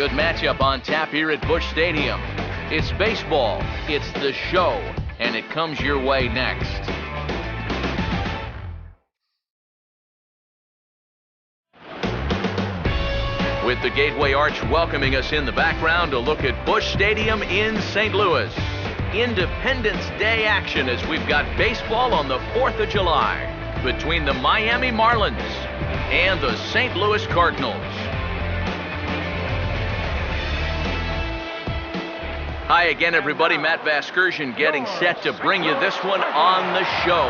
Good matchup on tap here at Busch Stadium. It's baseball, it's the show, and it comes your way next. With the Gateway Arch welcoming us in the background, a look at Busch Stadium in St. Louis. Independence Day action as we've got baseball on the 4th of July between the Miami Marlins and the St. Louis Cardinals. Hi again, everybody. Matt Vasgersian getting set to bring you this one on the show.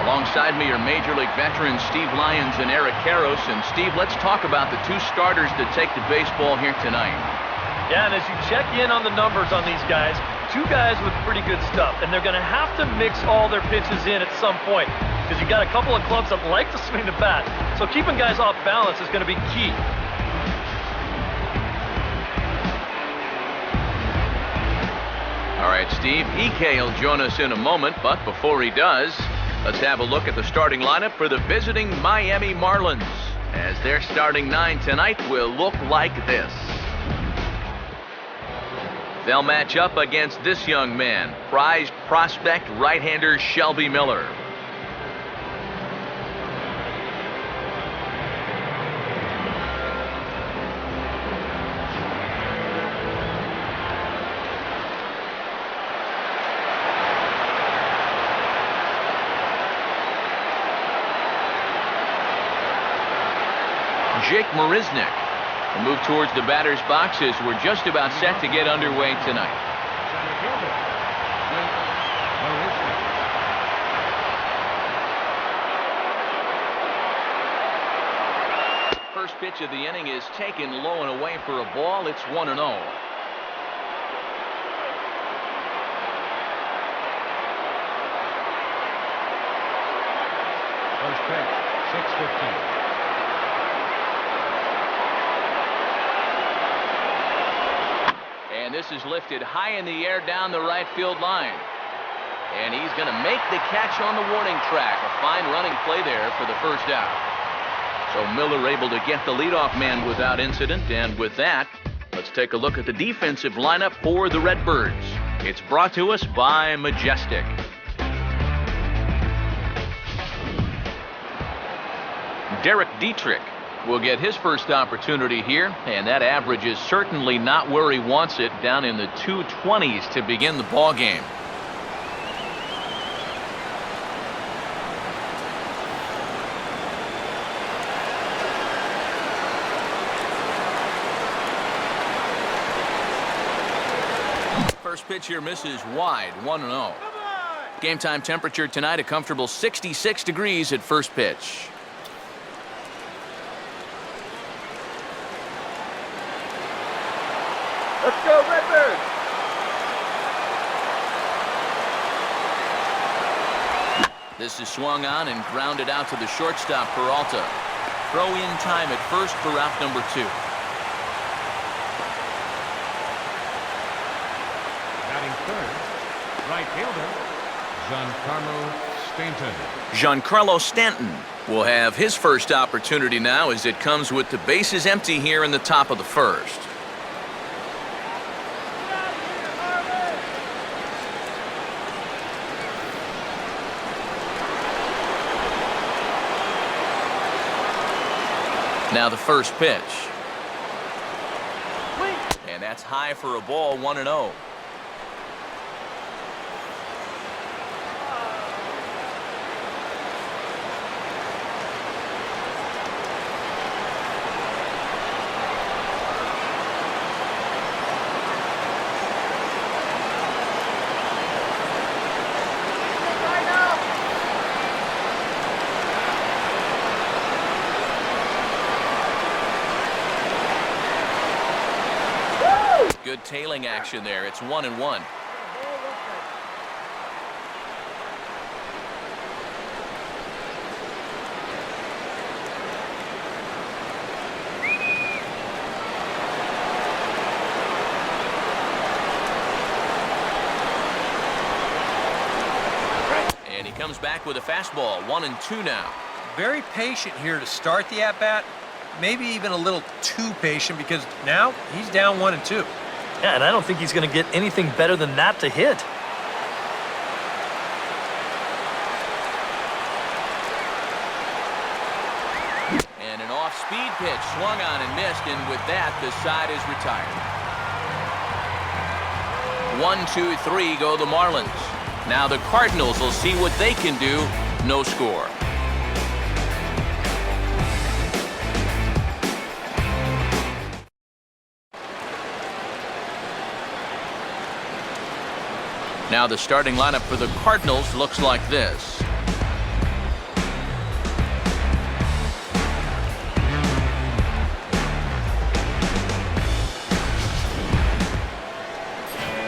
Alongside me are Major League veterans Steve Lyons and Eric Karros. And Steve, let's talk about the two starters that take the baseball here tonight. Yeah, and as you check in on the numbers on these guys, two guys with pretty good stuff, and they're going to have to mix all their pitches in at some point because you got a couple of clubs that like to swing the bat. So keeping guys off balance is going to be key. All right, Steve, EK will join us in a moment, but before he does, let's have a look at the starting lineup for the visiting Miami Marlins, as their starting 9 tonight will look like this. They'll match up against this young man, prized prospect right-hander Shelby Miller. Jake Marisnick will move towards the batter's boxes. We're just about set to get underway tonight. First pitch of the inning is taken low and away for a ball. It's 1-0. First pitch, 6:15. And this is lifted high in the air down the right field line. And he's going to make the catch on the warning track. A fine running play there for the first out. So Miller able to get the leadoff man without incident. And with that, let's take a look at the defensive lineup for the Redbirds. It's brought to us by Majestic. Derek Dietrich will get his first opportunity here, and that average is certainly not where he wants it, down in the 220s to begin the ball game. First pitch here misses wide, 1-0. Game time temperature tonight, a comfortable 66 degrees at first pitch. Let's go, Redbirds! This is swung on and grounded out to the shortstop, Peralta. Throw in time at first for out number 2. Batting third, right fielder, Giancarlo Stanton. Giancarlo Stanton will have his first opportunity now as it comes with the bases empty here in the top of the first. Now the first pitch. And that's high for a ball, 1-0. Good tailing action there. It's 1-1. And he comes back with a fastball, 1-2 now. Very patient here to start the at-bat. maybe even a little too patient because now he's down 1-2. Yeah, and I don't think he's going to get anything better than that to hit. And an off-speed pitch swung on and missed, and with that, the side is retired. 1-2-3 go the Marlins. Now the Cardinals will see what they can do. No score. Now the starting lineup for the Cardinals looks like this.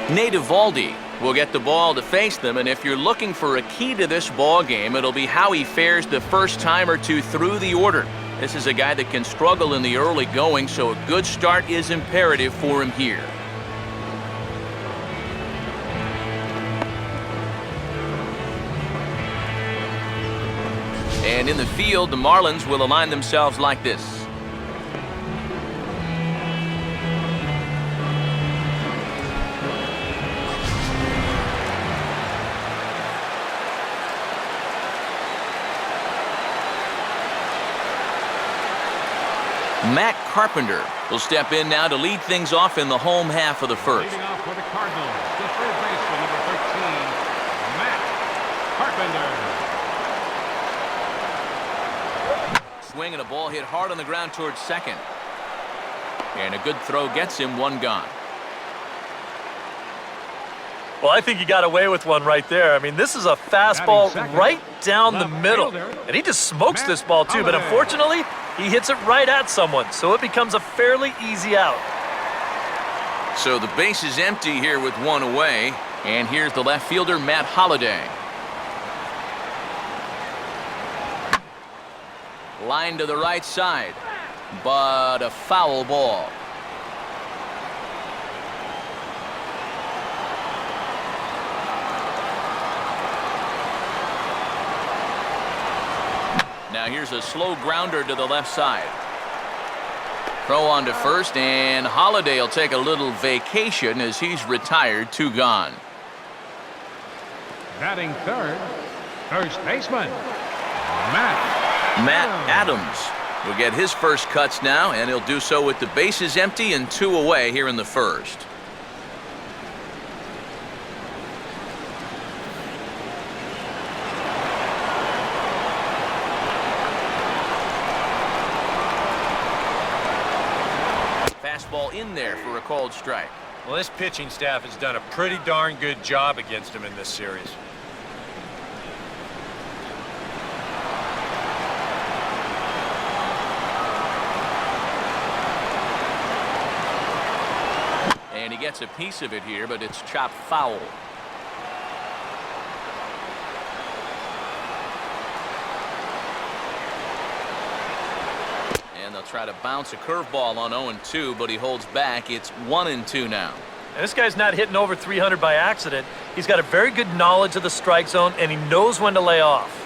Nate Eovaldi will get the ball to face them, and if you're looking for a key to this ball game, it'll be how he fares the first time or two through the order. This is a guy that can struggle in the early going, so a good start is imperative for him here. And in the field, the Marlins will align themselves like this. Matt Carpenter will step in now to lead things off in the home half of the first. Leading off for the Cardinals, the third baseman, number 13, Matt Carpenter. Swing and a ball hit hard on the ground towards second. And a good throw gets him, one gone. Well, I think he got away with one right there. I mean, this is a fastball right down the middle. And he just smokes this ball, too. But unfortunately, he hits it right at someone. So it becomes a fairly easy out. So the base is empty here with one away. And here's the left fielder, Matt Holliday. Line to the right side. But a foul ball. Now here's a slow grounder to the left side. Throw on to first, and Holliday will take a little vacation as he's retired, 2 gone. Batting third, first baseman, Matt Adams will get his first cuts now, and he'll do so with the bases empty and 2 away here in the first. Fastball in there for a called strike. Well, this pitching staff has done a pretty darn good job against him in this series. And he gets a piece of it here, but it's chopped foul. And they'll try to bounce a curveball on 0-2, but he holds back. It's 1-2 now. And this guy's not hitting over 300 by accident. He's got a very good knowledge of the strike zone, and he knows when to lay off.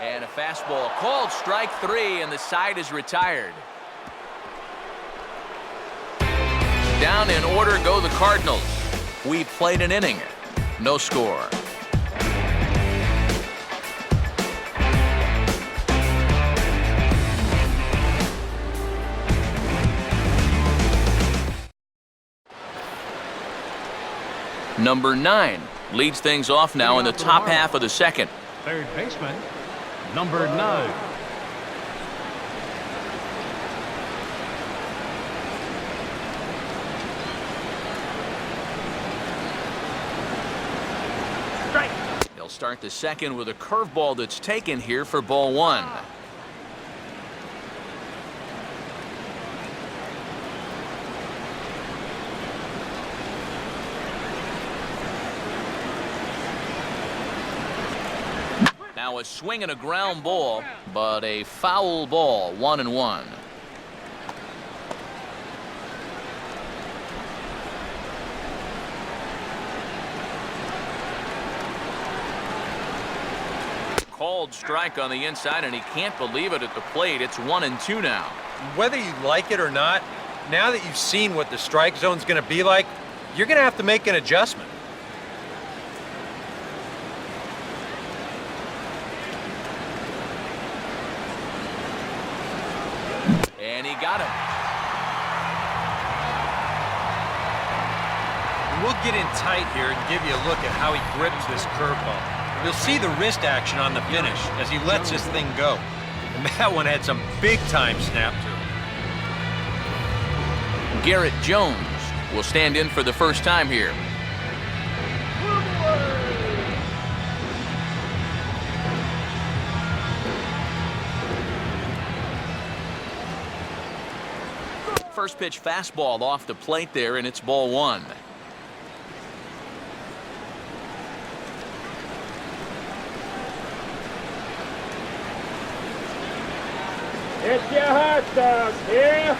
And a fastball called strike 3, and the side is retired. Down in order go the Cardinals. We played an inning. No score. Number 9 leads things off now in the top half of the second. third baseman, number 9. They'll start the second with a curveball that's taken here for ball 1. Now a swing and a ground ball, but a foul ball, 1-1. Called strike on the inside, and he can't believe it at the plate. It's 1-2 now. Whether you like it or not, now that you've seen what the strike zone's going to be like, you're going to have to make an adjustment. And he got him. We'll get in tight here and give you a look at how he grips this curveball. You'll see the wrist action on the finish as he lets this thing go. And that one had some big-time snap to it. Garrett Jones will stand in for the first time here. First pitch fastball off the plate there, and it's ball one. It's your hot dog here.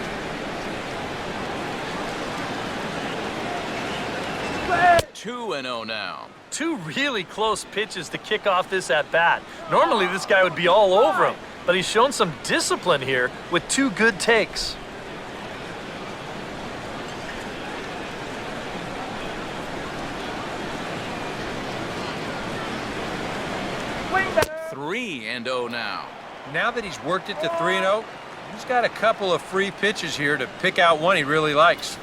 2-0 now. Two really close pitches to kick off this at-bat. Normally this guy would be all over him, but he's shown some discipline here with two good takes. Swing back. 3-0 now. Now that he's worked it to 3-0, he's got a couple of free pitches here to pick out one he really likes.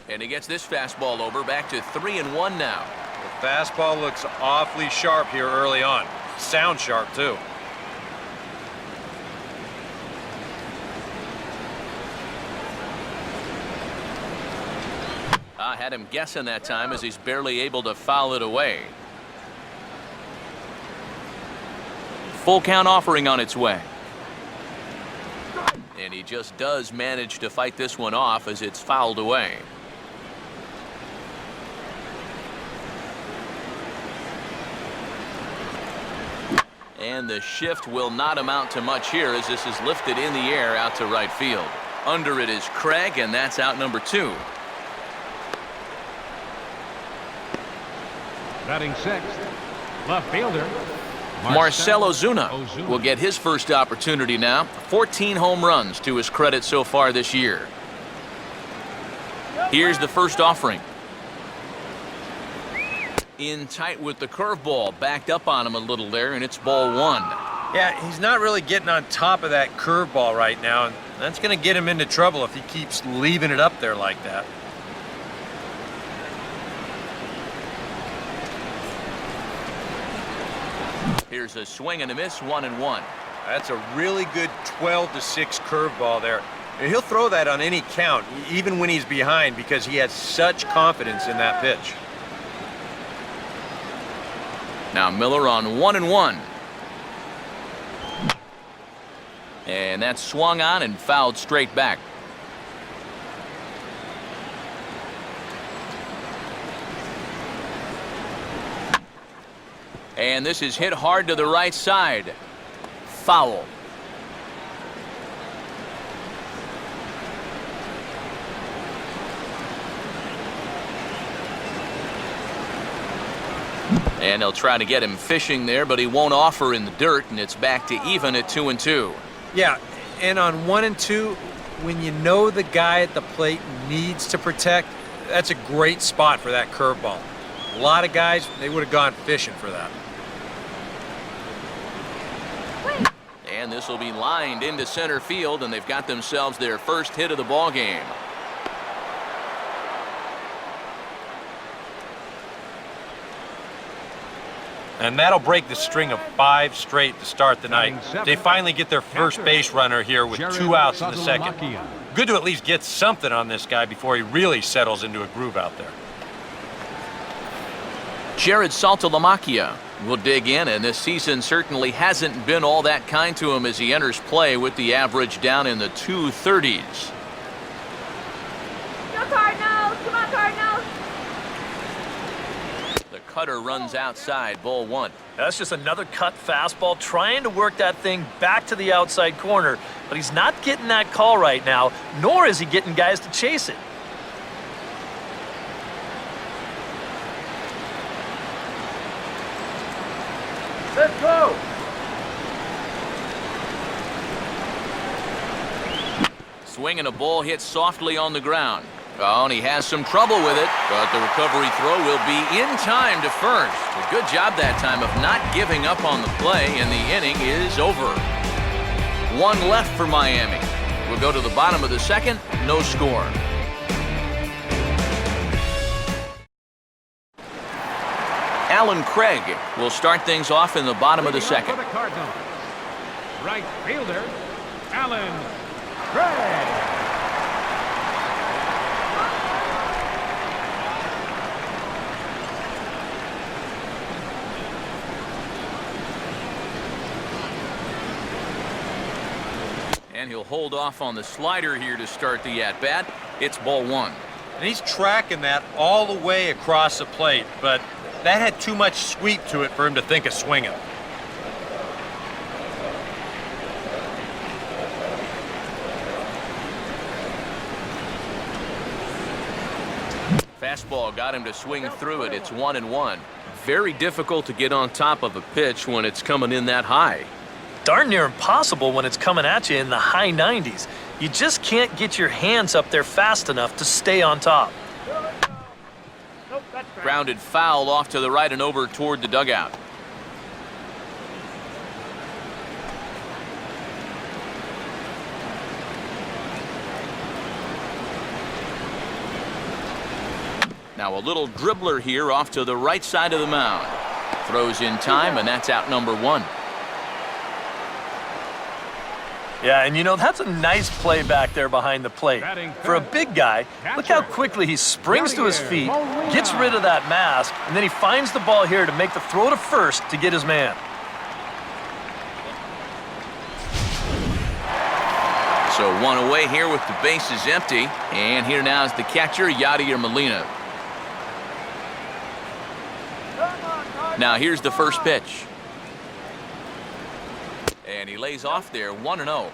And he gets this fastball over, back to 3-1 now. The fastball looks awfully sharp here early on. Sounds sharp, too. I had him guessing that time as he's barely able to foul it away. Full count offering on its way. And he just does manage to fight this one off as it's fouled away. And the shift will not amount to much here as this is lifted in the air out to right field. Under it is Craig, and that's out number 2. Batting sixth, left fielder Marcell Ozuna will get his first opportunity now. 14 home runs to his credit so far this year. Here's the first offering. In tight with the curveball, backed up on him a little there, and it's ball one. Yeah, he's not really getting on top of that curveball right now, and that's going to get him into trouble if he keeps leaving it up there like that. Here's a swing and a miss, 1-1. That's a really good 12-6 curveball there. And he'll throw that on any count, even when he's behind, because he has such confidence in that pitch. Now Miller on 1-1. And that's swung on and fouled straight back. And this is hit hard to the right side. Foul. And they'll try to get him fishing there, but he won't offer in the dirt, and it's back to even at 2-2. Yeah, and on 1-2, when you know the guy at the plate needs to protect, that's a great spot for that curveball. A lot of guys, they would have gone fishing for that. And this will be lined into center field, and they've got themselves their first hit of the ball game. And that'll break the string of 5 straight to start the night. They finally get their first base runner here with 2 outs in the second. Good to at least get something on this guy before he really settles into a groove out there. Jared Saltalamacchia will dig in, and this season certainly hasn't been all that kind to him as he enters play with the average down in the 230s. Go Cardinals! Come on, Cardinals! The cutter runs outside, ball one. That's just another cut fastball, trying to work that thing back to the outside corner, but he's not getting that call right now, nor is he getting guys to chase it. Let's go. Swinging a ball hit softly on the ground. Oh, and he has some trouble with it, but the recovery throw will be in time to first. A good job that time of not giving up on the play, and the inning is over. One left for Miami. We'll go to the bottom of the second, no score. Alan Craig will start things off in the bottom of the second. For the Cardinals, right fielder, Alan Craig. And he'll hold off on the slider here to start the at-bat. It's ball one. And he's tracking that all the way across the plate, but that had too much sweep to it for him to think of swinging. Fastball got him to swing through it. It's 1-1. Very difficult to get on top of a pitch when it's coming in that high. Darn near impossible when it's coming at you in the high 90s. You just can't get your hands up there fast enough to stay on top. Nope, that's bad. Grounded foul off to the right and over toward the dugout. Now a little dribbler here off to the right side of the mound. Throws in time, and that's out number one. Yeah, and you know, that's a nice play back there behind the plate. For a big guy, look how quickly he springs to his feet, gets rid of that mask, and then he finds the ball here to make the throw to first to get his man. So one away here with the bases empty. And here now is the catcher, Yadier Molina. Now here's the first pitch. And he lays off there, 1-0.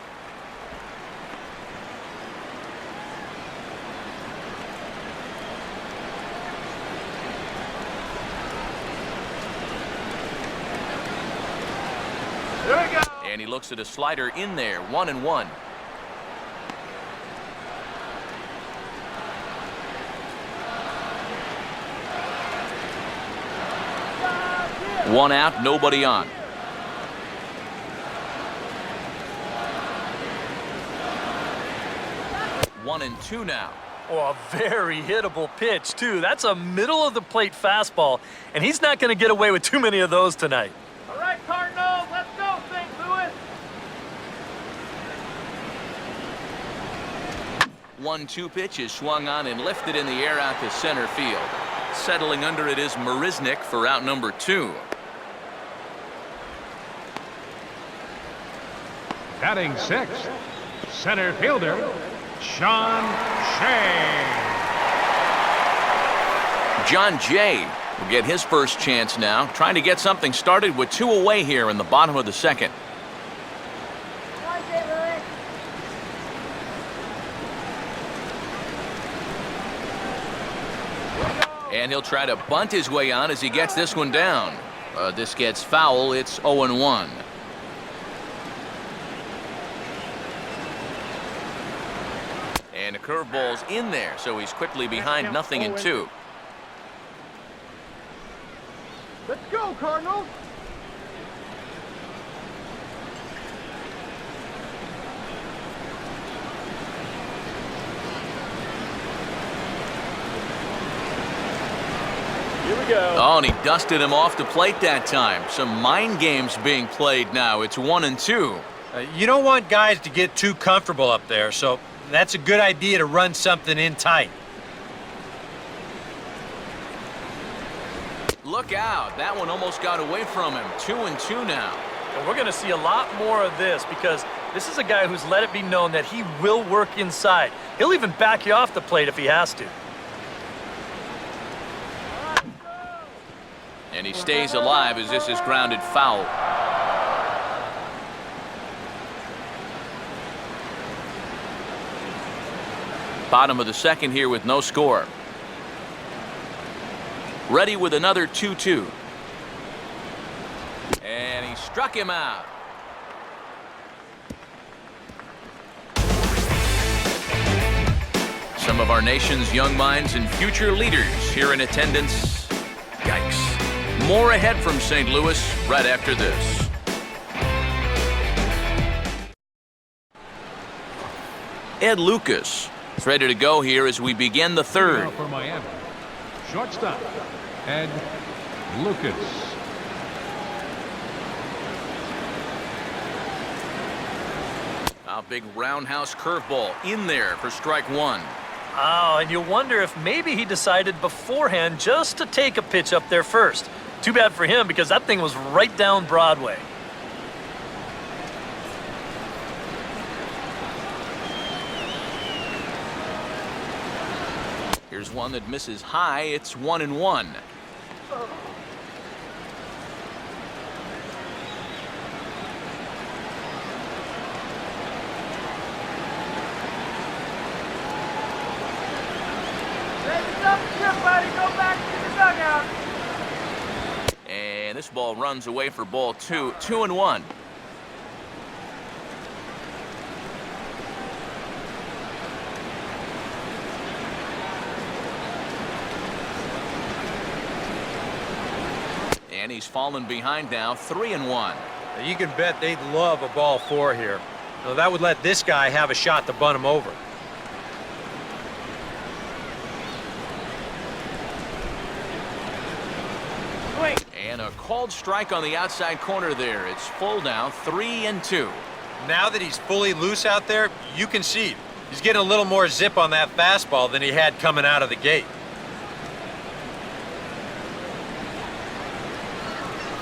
There we go. And he looks at a slider in there, 1-1. One out, nobody on. One and two now. Oh, a very hittable pitch, too. That's a middle-of-the-plate fastball, and he's not going to get away with too many of those tonight. All right, Cardinals, let's go, St. Louis. 1-2 pitch is swung on and lifted in the air out to center field. Settling under it is Marisnik for out number two. Batting sixth, center fielder, Sean Shea. John Jay will get his first chance now, trying to get something started with two away here in the bottom of the second. And he'll try to bunt his way on as he gets this one down. This gets foul. It's 0-1. And the curveball's in there, so he's quickly behind 0-2. Let's go, Cardinals. Here we go. Oh, and he dusted him off the plate that time. Some mind games being played now. It's 1-2. You don't want guys to get too comfortable up there, so that's a good idea to run something in tight. Look out. That one almost got away from him. 2-2 now. And we're going to see a lot more of this because this is a guy who's let it be known that he will work inside. He'll even back you off the plate if he has to. And he stays alive as this is grounded foul. Bottom of the second here with no score. Ready with another 2-2. And he struck him out. Some of our nation's young minds and future leaders here in attendance. Yikes. More ahead from St. Louis right after this. Ed Lucas is ready to go here as we begin the third. Now for Miami, shortstop, Ed Lucas. A big roundhouse curveball in there for strike one. Oh, and you wonder if maybe he decided beforehand just to take a pitch up there first. Too bad for him because that thing was right down Broadway. Here's one that misses high. It's 1-1. And this ball runs away for ball two. 2-1. And he's fallen behind now. 3-1. You can bet they'd love a ball four here. Now, that would let this guy have a shot to bunt him over. And a called strike on the outside corner there. It's full now. 3-2. Now that he's fully loose out there, you can see he's getting a little more zip on that fastball than he had coming out of the gate.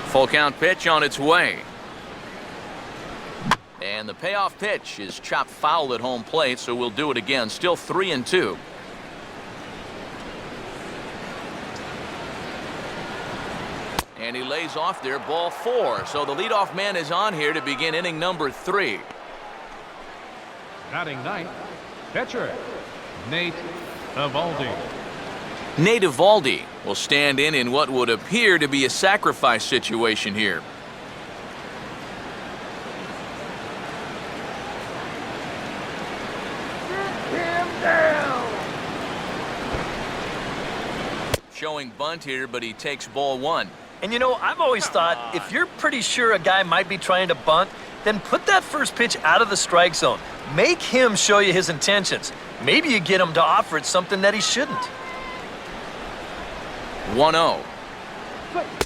Full count pitch on its way. And the payoff pitch is chopped foul at home plate, so we'll do it again. Still 3-2. And he lays off there, ball four. So the leadoff man is on here to begin inning number 3. Batting ninth, pitcher, Nate Eovaldi. Nate Eovaldi will stand in what would appear to be a sacrifice situation here. Showing bunt here, but he takes ball one. And you know, I've always thought if you're pretty sure a guy might be trying to bunt, then put that first pitch out of the strike zone. Make him show you his intentions. Maybe you get him to offer it something that he shouldn't. 1-0.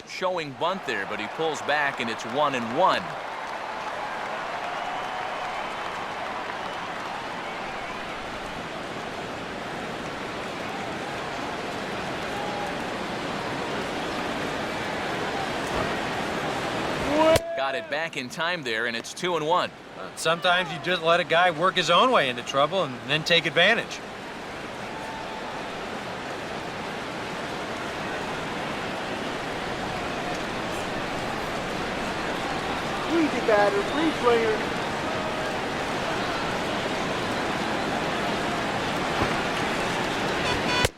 Showing bunt there, but he pulls back and it's 1-1. Got it back in time there, and it's 2-1. Sometimes you just let a guy work his own way into trouble and then take advantage. Easy batter, free swinger.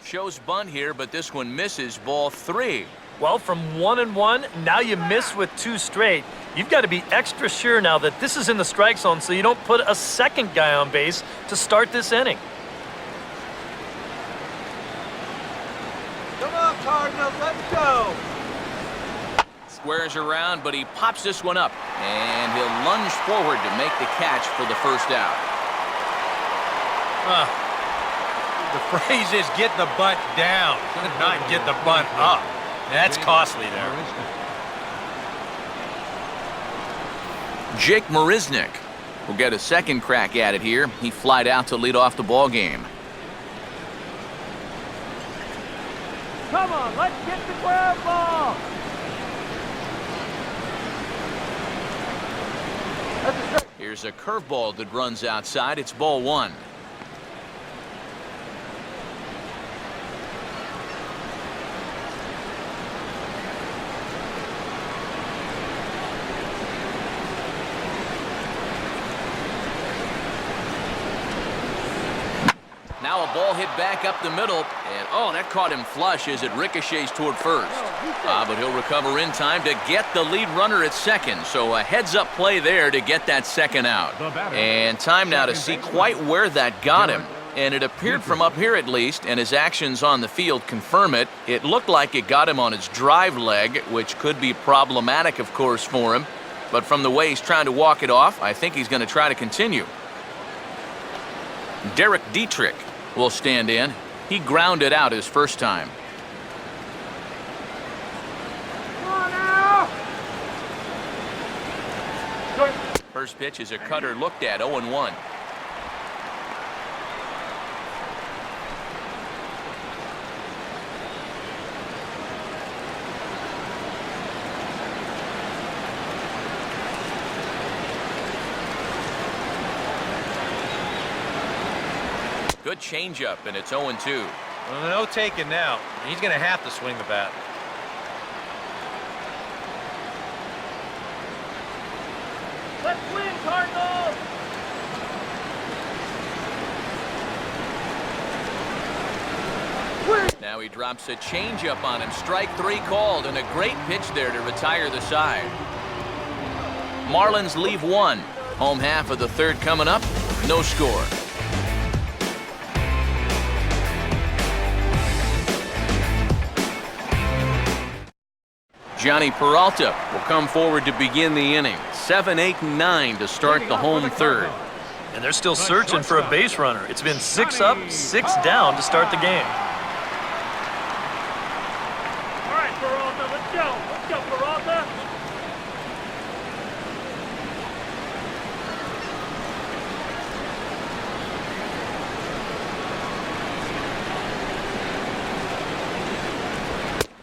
Shows bunt here, but this one misses. Ball 3. Well, from 1-1, now you miss with 2 straight. You've got to be extra sure now that this is in the strike zone so you don't put a second guy on base to start this inning. Come on, Cardinals, let's go. Squares around, but he pops this one up. And he'll lunge forward to make the catch for the first out. The phrase is get the bunt down, not get the bunt up. That's costly there. Jake Marisnick will get a second crack at it here. He flied out to lead off the ball game. Come on, let's get the ground ball. Here's a curveball that runs outside. It's ball 1. ball hit back up the middle, and oh, that caught him flush as it ricochets toward first. But he'll recover in time to get the lead runner at second, so a heads-up play there to get that second out. And time now to see quite where that got him. And it appeared from up here at least, and his actions on the field confirm it. It looked like it got him on his drive leg, which could be problematic, of course, for him. But from the way he's trying to walk it off, I think he's going to try to continue. Derek Dietrich will stand in. He grounded out his first time. First pitch is a cutter looked at, 0-1. Good changeup, and it's 0-2. Well, no taking now. He's going to have to swing the bat. Let's win, Cardinals! Now he drops a changeup on him. Strike 3 called, and a great pitch there to retire the side. Marlins leave 1. Home half of the third coming up. No score. Johnny Peralta will come forward to begin the inning. 7, 8, and 9 to start the home third. And they're still searching for a base runner. It's been 6 up, 6 down to start the game. All right, Peralta, let's go. Let's go, Peralta.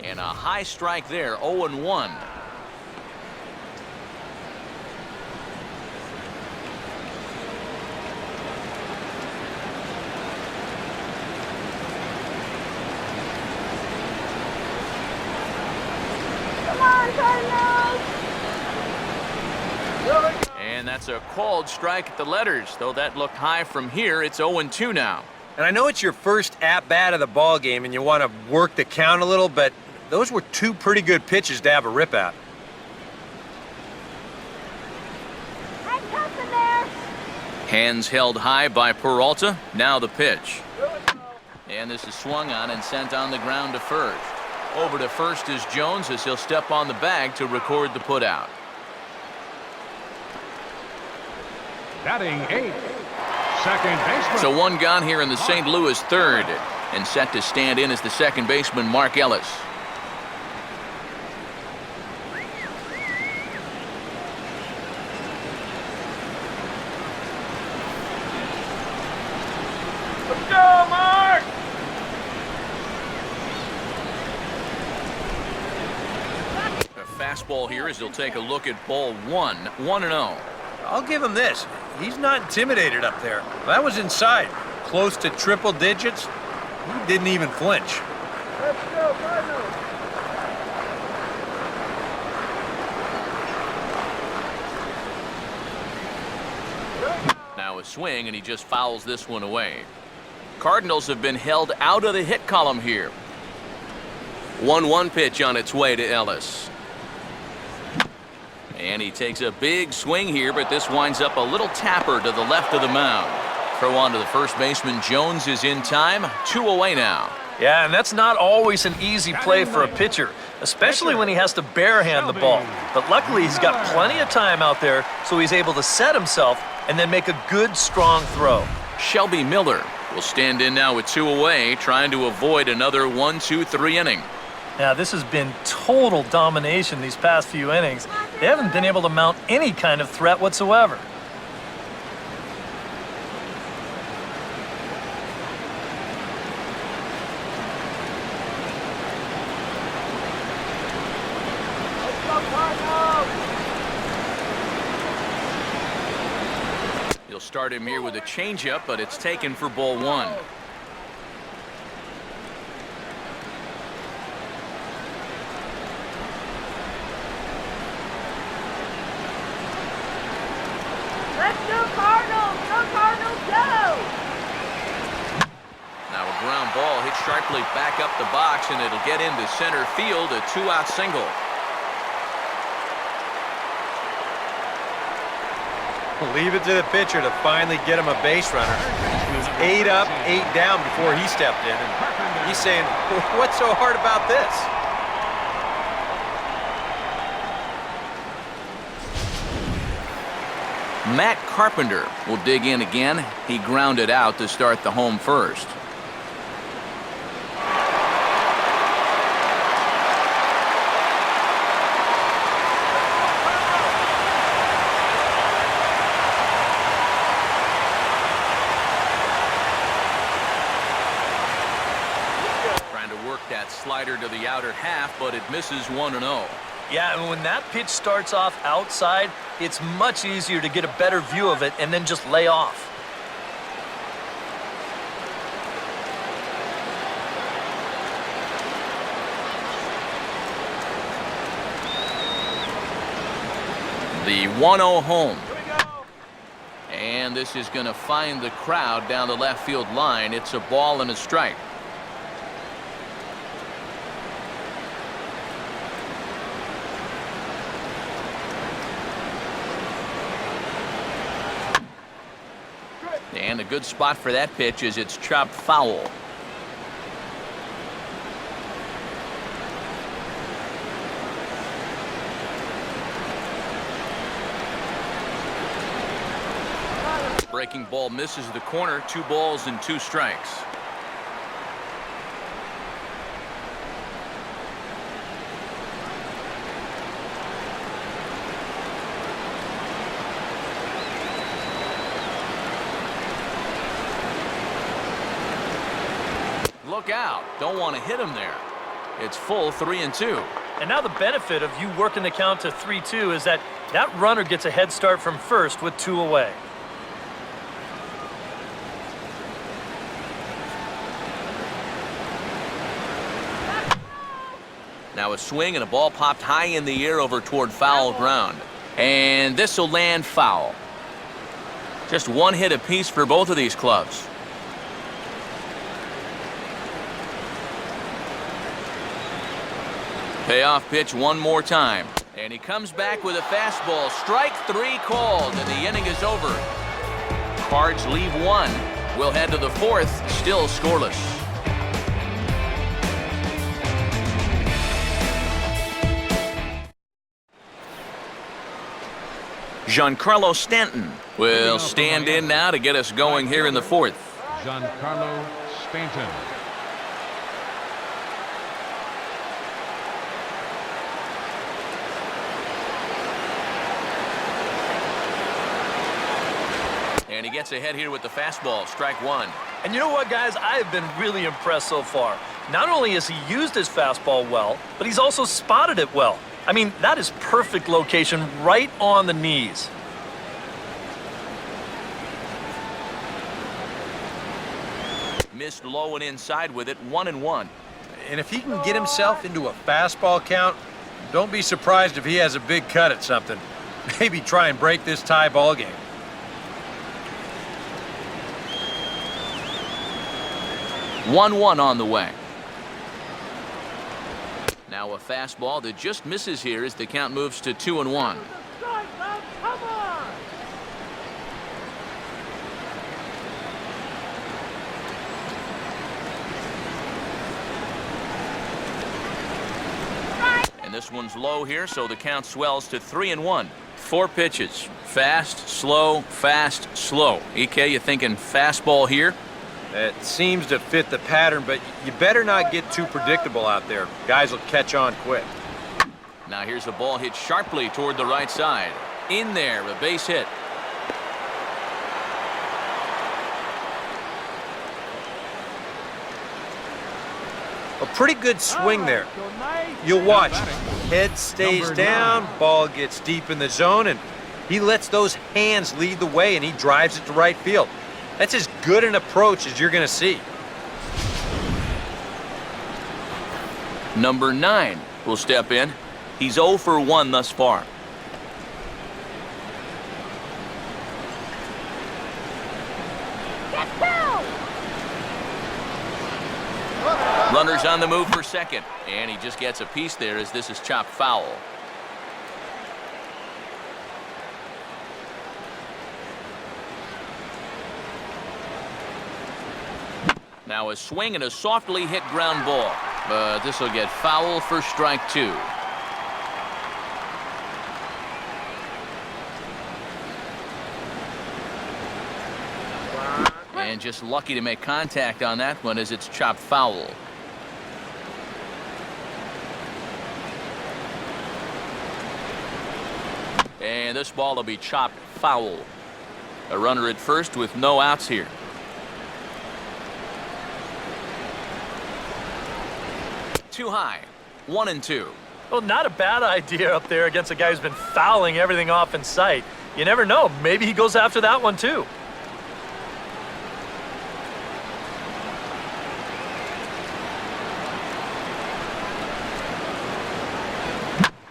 And a high strike there, 0-1. Come on, Cardinals. And that's a called strike at the letters. Though that looked high from here, it's 0-2 now. And I know it's your first at-bat of the ball game and you want to work the count a little, but those were 2 pretty good pitches to have a rip at. Hands held high by Peralta. Now the pitch. And this is swung on and sent on the ground to first. Over to first is Jones as he'll step on the bag to record the putout. Batting 8th, second baseman. So 1 gone here in the St. Louis third. And set to stand in as the second baseman, Mark Ellis. Let's go, Mark. A fastball here as he'll take a look at ball 1, 1-0. I'll give him this. He's not intimidated up there. That was inside, close to triple digits. He didn't even flinch. Let's go, Cardinals. Now a swing, and he just fouls this one away. Cardinals have been held out of the hit column here. 1-1 pitch on its way to Ellis. And he takes a big swing here, but this winds up a little tapper to the left of the mound. Throw on to the first baseman. Jones is in time. 2 away now. Yeah, and that's not always an easy play for a pitcher, especially when he has to barehand the ball. But luckily, he's got plenty of time out there, so he's able to set himself and then make a good, strong throw. Shelby Miller will stand in now with 2 away, trying to avoid another 1-2-3 inning. Now, this has been total domination these past few innings. They haven't been able to mount any kind of threat whatsoever. He'll start him here with a changeup, but it's taken for ball 1. sharply back up the box, and it'll get into center field, a 2-out single. Leave it to the pitcher to finally get him a base runner. He was 8 up, 8 down before he stepped in, and he's saying, what's so hard about this? Matt Carpenter will dig in again. He grounded out to start the home first. Trying to work that slider to the outer half, but it misses 1-0. Yeah, and when that pitch starts off outside, it's much easier to get a better view of it and then just lay off. The 1-0 home. And this is going to find the crowd down the left field line. It's a ball and a strike. And a good spot for that pitch is it's chopped foul. Breaking ball misses the corner. 2 balls and 2 strikes. Look out. Don't want to hit him there. It's full 3-2. And now the benefit of you working the count to 3-2 is that runner gets a head start from first with 2 away. Now a swing and a ball popped high in the air over toward foul ground. And this will land foul. Just 1 hit apiece for both of these clubs. Payoff pitch one more time. And he comes back with a fastball. Strike 3 called, and the inning is over. Cards leave 1. We'll head to the 4th, still scoreless. Giancarlo Stanton will stand in now to get us going here in the 4th. Giancarlo Stanton. And he gets ahead here with the fastball, strike 1. And you know what, guys? I have been really impressed so far. Not only has he used his fastball well, but he's also spotted it well. I mean, that is perfect location right on the knees. Missed low and inside with it, 1-1. And if he can get himself into a fastball count, don't be surprised if he has a big cut at something. Maybe try and break this tie ball game. One on the way. Now a fastball that just misses here as the count moves to 2-1. And this one's low here, so the count swells to 3-1. 4 pitches. Fast, slow, fast, slow. EK, you thinking fastball here? It seems to fit the pattern, but you better not get too predictable out there. Guys will catch on quick. Now here's a ball hit sharply toward the right side. In there, a base hit. A pretty good swing there. You'll watch. Head stays down, ball gets deep in the zone, and he lets those hands lead the way, and he drives it to right field. That's as good an approach as you're going to see. Number 9 will step in. He's 0 for 1 thus far. Get down! Runners on the move for second, and he just gets a piece there as this is chopped foul. Now a swing and a softly hit ground ball, but this will get foul for strike 2. And just lucky to make contact on that one as it's chopped foul. And this ball will be chopped foul. A runner at first with no outs here. Too high. 1-2. Well, not a bad idea up there against a guy who's been fouling everything off in sight. You never know. Maybe he goes after that one, too.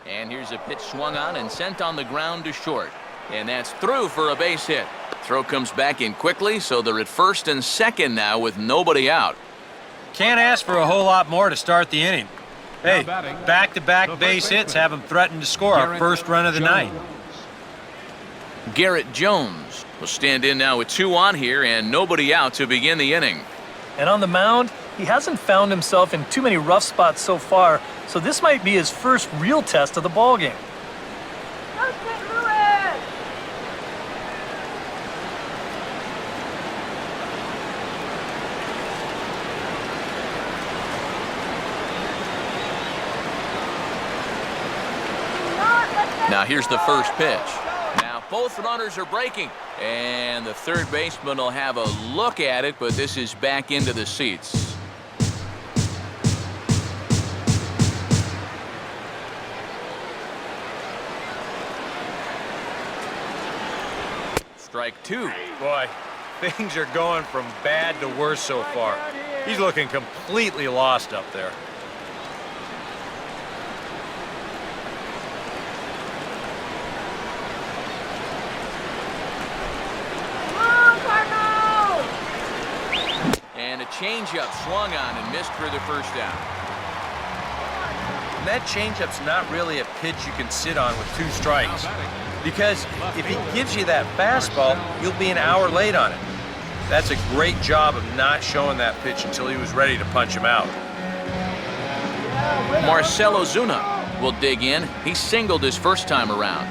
And here's a pitch swung on and sent on the ground to short. And that's through for a base hit. Throw comes back in quickly, so they're at first and second now with nobody out. Can't ask for a whole lot more to start the inning. Hey, back-to-back base hits have him threatened to score our first run of the night. Garrett Jones will stand in now with 2 on here and nobody out to begin the inning. And on the mound, he hasn't found himself in too many rough spots so far, so this might be his first real test of the ballgame. Now here's the first pitch. Now both runners are breaking, and the third baseman will have a look at it, but this is back into the seats. Strike 2. Boy, things are going from bad to worse so far. He's looking completely lost up there. And a changeup swung on and missed for the first out. And that changeup's not really a pitch you can sit on with 2 strikes. Because if he gives you that fastball, you'll be an hour late on it. That's a great job of not showing that pitch until he was ready to punch him out. Marcell Ozuna will dig in. He singled his first time around.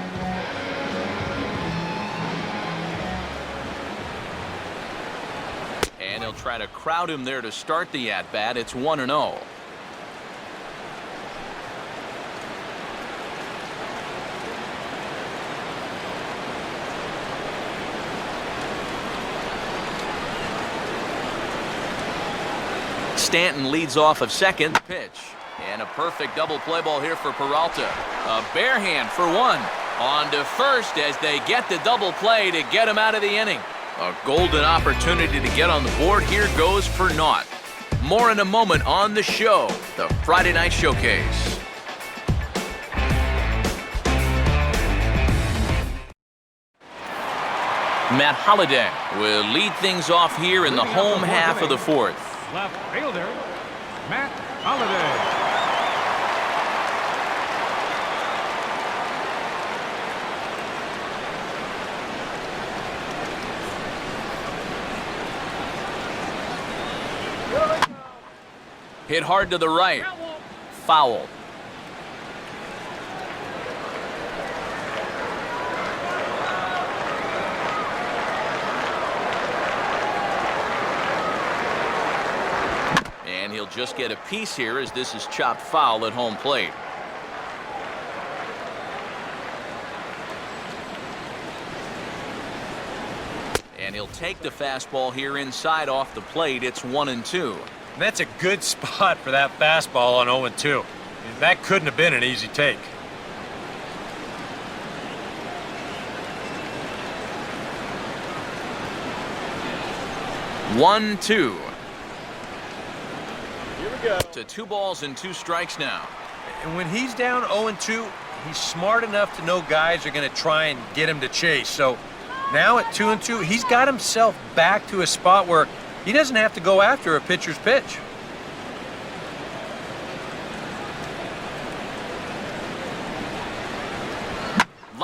And he'll try to crowd him there to start the at-bat. It's 1-0. Stanton leads off of second. Pitch. And a perfect double play ball here for Peralta. A bare hand for 1. On to first as they get the double play to get him out of the inning. A golden opportunity to get on the board here goes for naught. More in a moment on the show, the Friday Night Showcase. Matt Holliday will lead things off here in the home half of the 4th. Left fielder, Matt Holliday. Hit hard to the right. Foul. And he'll just get a piece here as this is chopped foul at home plate. And he'll take the fastball here inside off the plate. It's 1-2. And that's a good spot for that fastball on 0-2. That couldn't have been an easy take. One, two. Here we go. To 2 balls and 2 strikes now. And when he's down 0-2, he's smart enough to know guys are going to try and get him to chase. So now at 2-2, he's got himself back to a spot where he doesn't have to go after a pitcher's pitch.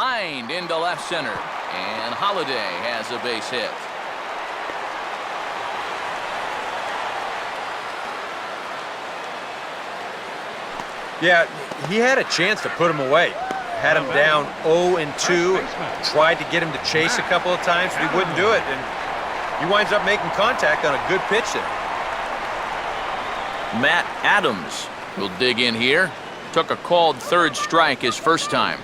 lined into left center. And Holiday has a base hit. Yeah, he had a chance to put him away. Had him down 0-2. Tried to get him to chase a couple of times, but he wouldn't do it. And he winds up making contact on a good pitch there. Matt Adams will dig in here. Took a called third strike his first time.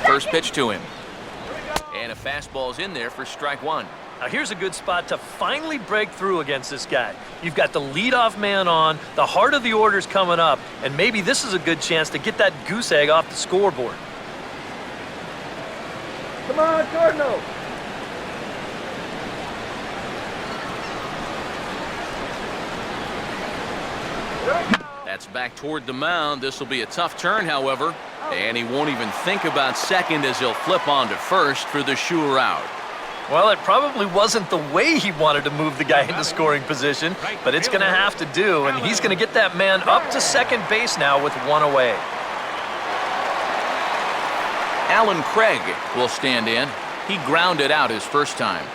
First pitch to him. And a fastball's in there for strike one. Now here's a good spot to finally break through against this guy. You've got the leadoff man on, the heart of the order's coming up, and maybe this is a good chance to get that goose egg off the scoreboard. Come on, Cardinals. That's back toward the mound. This will be a tough turn, however. And he won't even think about second as he'll flip on to first for the sure out. Well, it probably wasn't the way he wanted to move the guy into scoring position, but it's going to have to do, and he's going to get that man up to second base now with one away. Alan Craig will stand in. He grounded out his first time.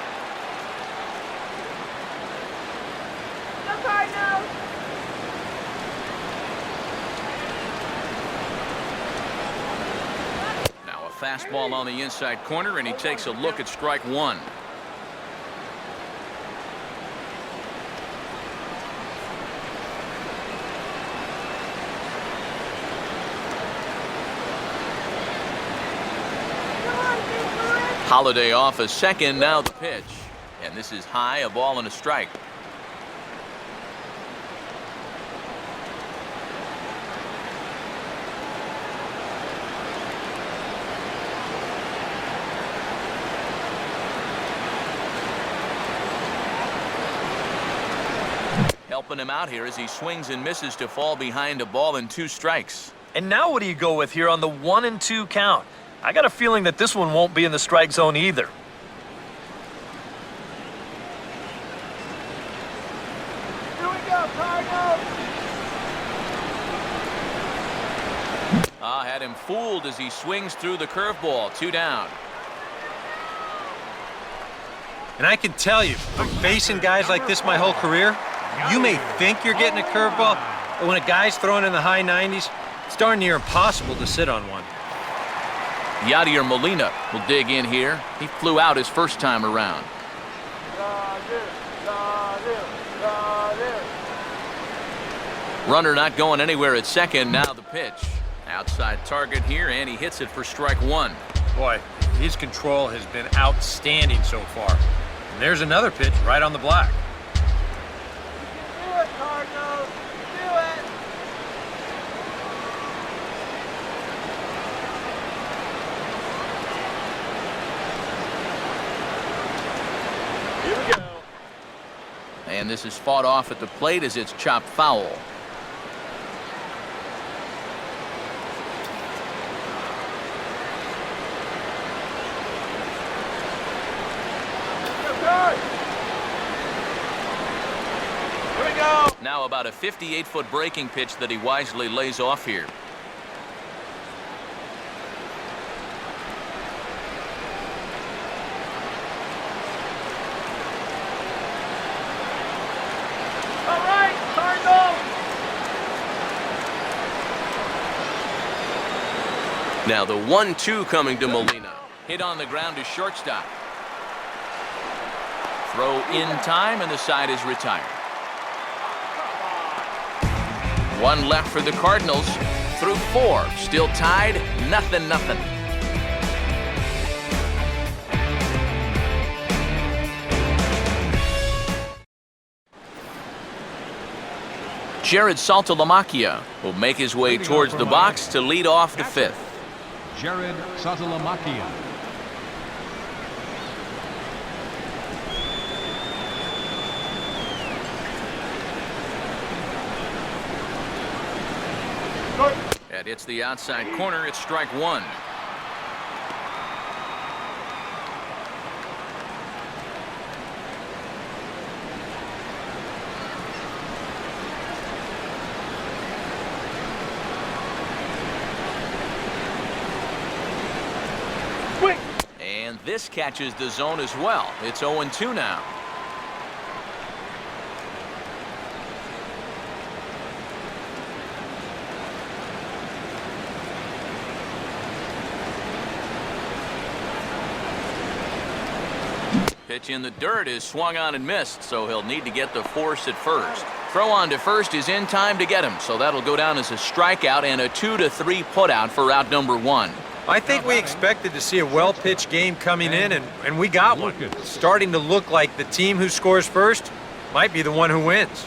Fastball on the inside corner, and he takes a look at strike one. Holiday off a second, now the pitch. And this is high, a ball and a strike. Helping him out here as he swings and misses to fall behind a ball and two strikes. And now what do you go with here on the 1-2 count? I got a feeling that this one won't be in the strike zone either. Here we go, Cardinals. Had him fooled as he swings through the curveball. 2 down. And I can tell you, from facing guys like this my whole career, you may think you're getting a curveball, but when a guy's throwing in the high 90s, it's darn near impossible to sit on one. Yadier Molina will dig in here. He flew out his first time around. Runner not going anywhere at second. Now the pitch. Outside target here, and he hits it for strike one. Boy, his control has been outstanding so far. And there's another pitch right on the block. Do it, Cardinals. Do it. Here we go. And this is fought off at the plate as it's chopped foul. Now about a 58-foot breaking pitch that he wisely lays off here. All right, Cardinals. Now the 1-2 coming to Molina. Hit on the ground to shortstop. Throw in time, and the side is retired. One left for the Cardinals. Through 4. Still tied. 0-0. Jared Saltalamacchia will make his way towards the box to lead off the 5th. Jared Saltalamacchia. That hits the outside corner. It's strike one. And this catches the zone as well. It's 0-2 now. Pitch in the dirt is swung on and missed, so he'll need to get the force at first. Throw on to first is in time to get him, so that'll go down as a strikeout and a 2-3 putout for out number 1. I think we expected to see a well-pitched game coming in, and we got one. It's starting to look like the team who scores first might be the one who wins.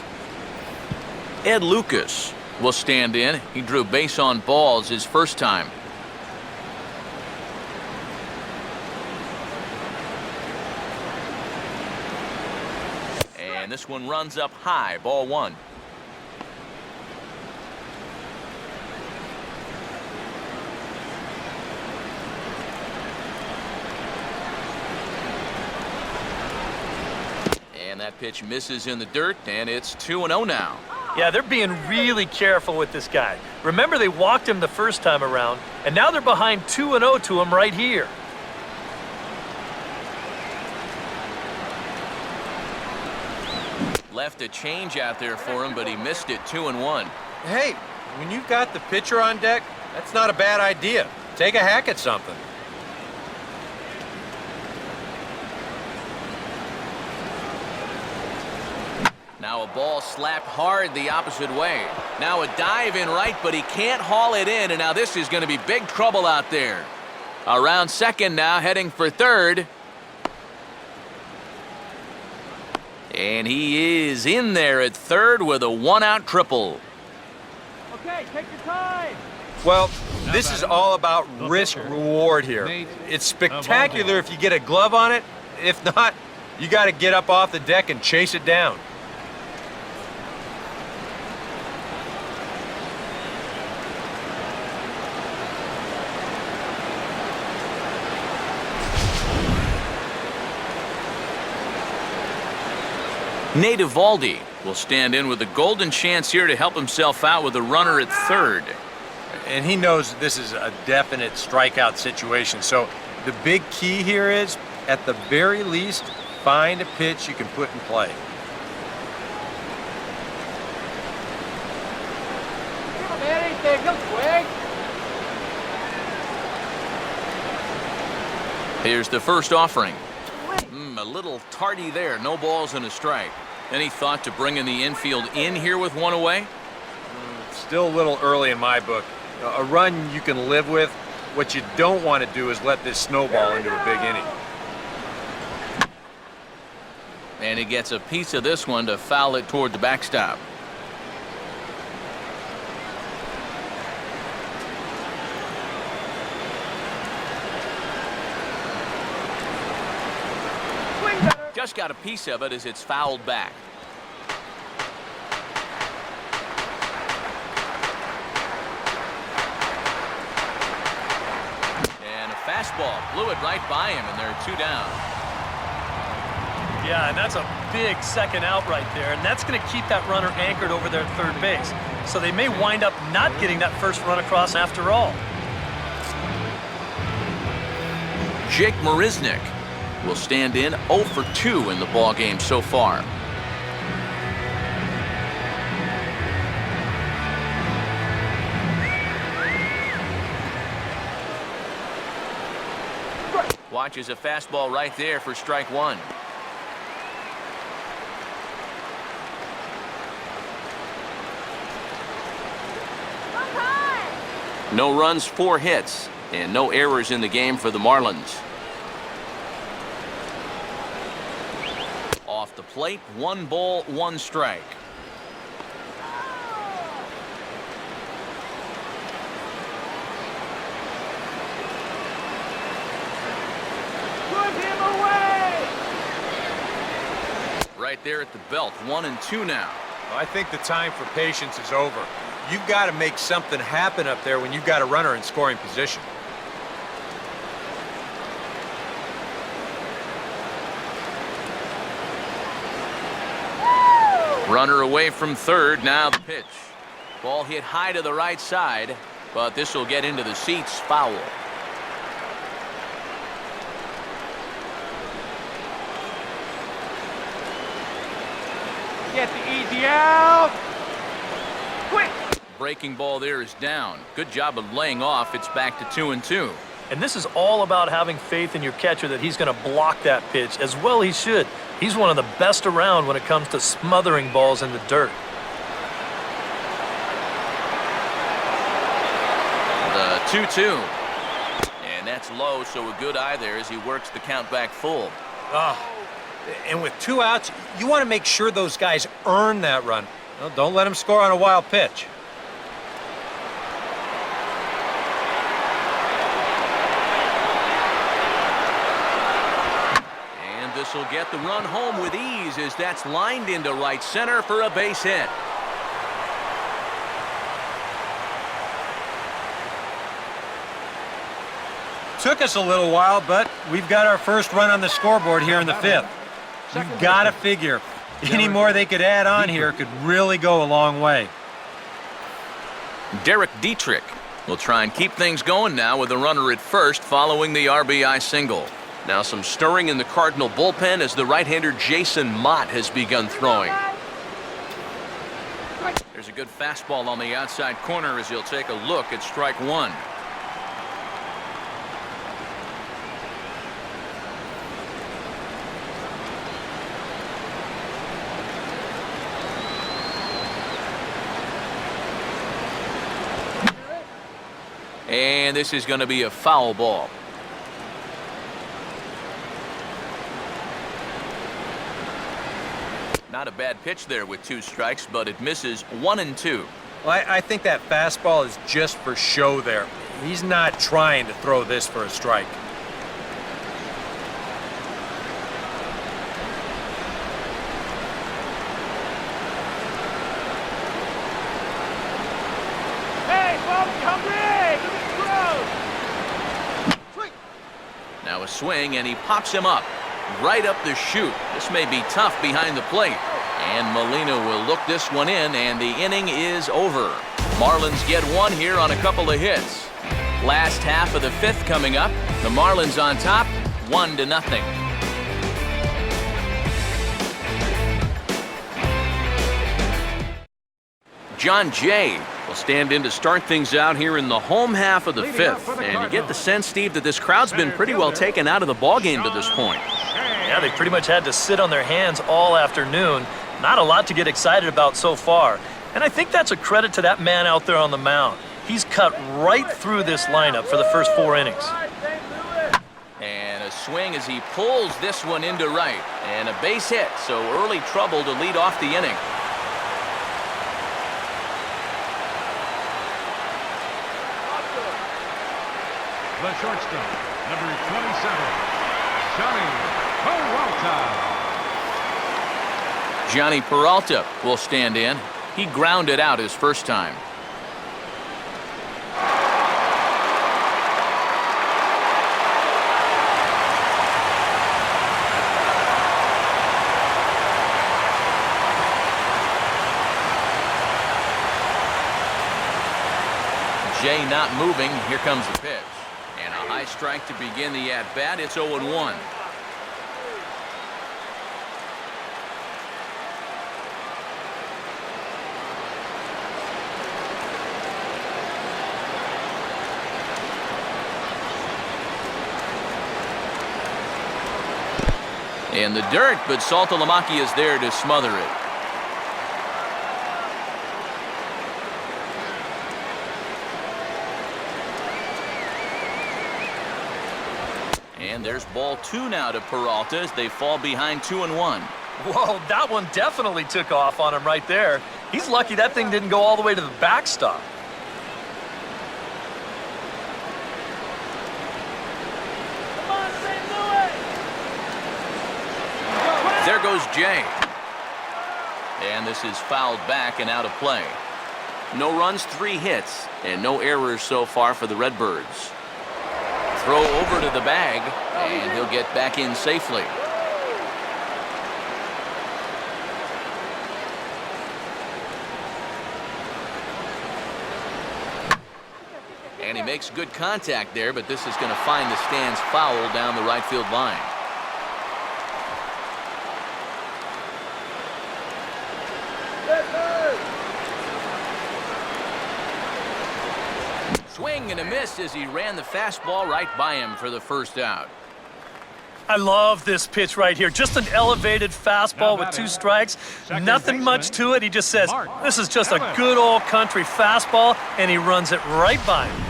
Ed Lucas will stand in. He drew base on balls his first time. And this one runs up high, ball 1. And that pitch misses in the dirt, and it's 2-0 now. Yeah, they're being really careful with this guy. Remember, they walked him the first time around, and now they're behind 2-0 to him right here. Left a change out there for him, but he missed it. 2-1. Hey, when you've got the pitcher on deck, that's not a bad idea. Take a hack at something. Now a ball slapped hard the opposite way. Now a dive in right, but he can't haul it in, and now this is going to be big trouble out there. Around second now, heading for third. And he is in there at third with a 1-out triple. Okay, take your time. Well, this is all about risk-reward here. It's spectacular if you get a glove on it. If not, you got to get up off the deck and chase it down. Nate Eovaldi will stand in with a golden chance here to help himself out with a runner at third. And he knows this is a definite strikeout situation. So the big key here is, at the very least, find a pitch you can put in play. Give him anything, he'll swing. Here's the first offering. A little tardy there. No balls and a strike. Any thought to bringing the infield in here with one away? Still a little early in my book. A run you can live with. What you don't want to do is let this snowball into a big inning. And he gets a piece of this one to foul it toward the backstop. Just got a piece of it as it's fouled back. And a fastball blew it right by him, and they're 2 down. Yeah, and that's a big second out right there, and that's going to keep that runner anchored over their third base. So they may wind up not getting that first run across after all. Jake Marisnick will stand in 0 for 2 in the ball game so far. Watches a fastball right there for strike 1. No runs, 4 hits, and no errors in the game for the Marlins. Off the plate, 1 ball, 1 strike. Put him away. Right there at the belt, 1-2 now. I think the time for patience is over. You've got to make something happen up there when you've got a runner in scoring position. Runner away from third, now the pitch. Ball hit high to the right side, but this will get into the seats, foul. Get the easy out. Quick. Breaking ball there is down. Good job of laying off. It's back to 2-2. And this is all about having faith in your catcher that he's going to block that pitch, as well he should. He's one of the best around when it comes to smothering balls in the dirt. The 2-2. And that's low, so a good eye there as he works the count back full. And with 2 outs, you want to make sure those guys earn that run. Well, don't let them score on a wild pitch. And this will get the run home with ease as that's lined into right center for a base hit. Took us a little while, but we've got our first run on the scoreboard here in the 5th. You've got to figure any more they could add on here could really go a long way. Derek Dietrich will try and keep things going now with a runner at first following the RBI single. Now some stirring in the Cardinal bullpen as the right-hander Jason Mott has begun throwing. There's a good fastball on the outside corner as he'll take a look at strike one. And this is going to be a foul ball. Not a bad pitch there with 2 strikes, but it misses 1-2. Well, I think that fastball is just for show there. He's not trying to throw this for a strike. Now a swing, and he pops him up right up the chute. This may be tough behind the plate. And Molina will look this one in, and the inning is over. Marlins get one here on a couple of hits. Last half of the 5th coming up. The Marlins on top, 1-0. John Jay will stand in to start things out here in the home half of the 5th. And you get the sense, Steve, that this crowd's been pretty well taken out of the ballgame to this point. Yeah, they pretty much had to sit on their hands all afternoon. Not a lot to get excited about so far. And I think that's a credit to that man out there on the mound. He's cut right through this lineup for the first 4 innings. And a swing as he pulls this one into right. And a base hit, so early trouble to lead off the inning. The shortstop, number 27, Johnny Peralta. Johnny Peralta will stand in. He grounded out his first time. Jay not moving. Here comes the pitch. And a high strike to begin the at-bat. It's 0-1. In the dirt, but Saltalamacchia is there to smother it. And there's ball 2 now to Peralta as they fall behind 2-1. Whoa, that one definitely took off on him right there. He's lucky that thing didn't go all the way to the backstop. There goes Jay. And this is fouled back and out of play. No runs, 3 hits, and no errors so far for the Redbirds. Throw over to the bag, and he'll get back in safely. And he makes good contact there, but this is going to find the stands foul down the right field line. swing and a miss as he ran the fastball right by him for the first out. I love this pitch right here. Just an elevated fastball with 2 strikes. Nothing much to it. He just says, this is just a good old country fastball, and he runs it right by him.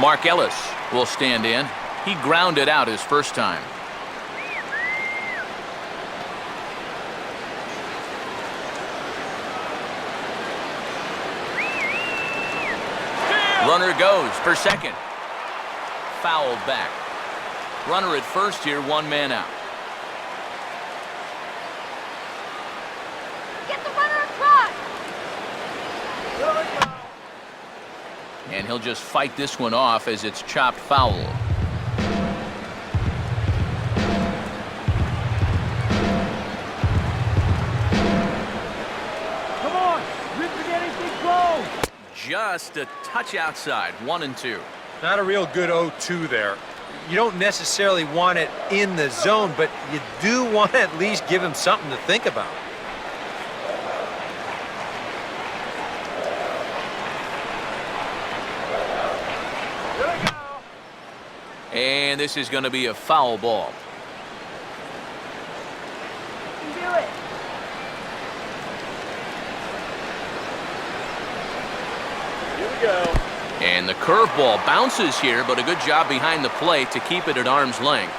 Mark Ellis will stand in. He grounded out his first time. Runner goes for second. Fouled back. Runner at first here, 1 man out. Get the runner across. And he'll just fight this one off as it's chopped foul. Come on, rip to get anything close. Just a touch outside, 1-2. Not a real good 0-2 there. You don't necessarily want it in the zone, but you do want to at least give him something to think about. And this is going to be a foul ball. You can do it. Here we go. And the curveball bounces here, but a good job behind the plate to keep it at arm's length.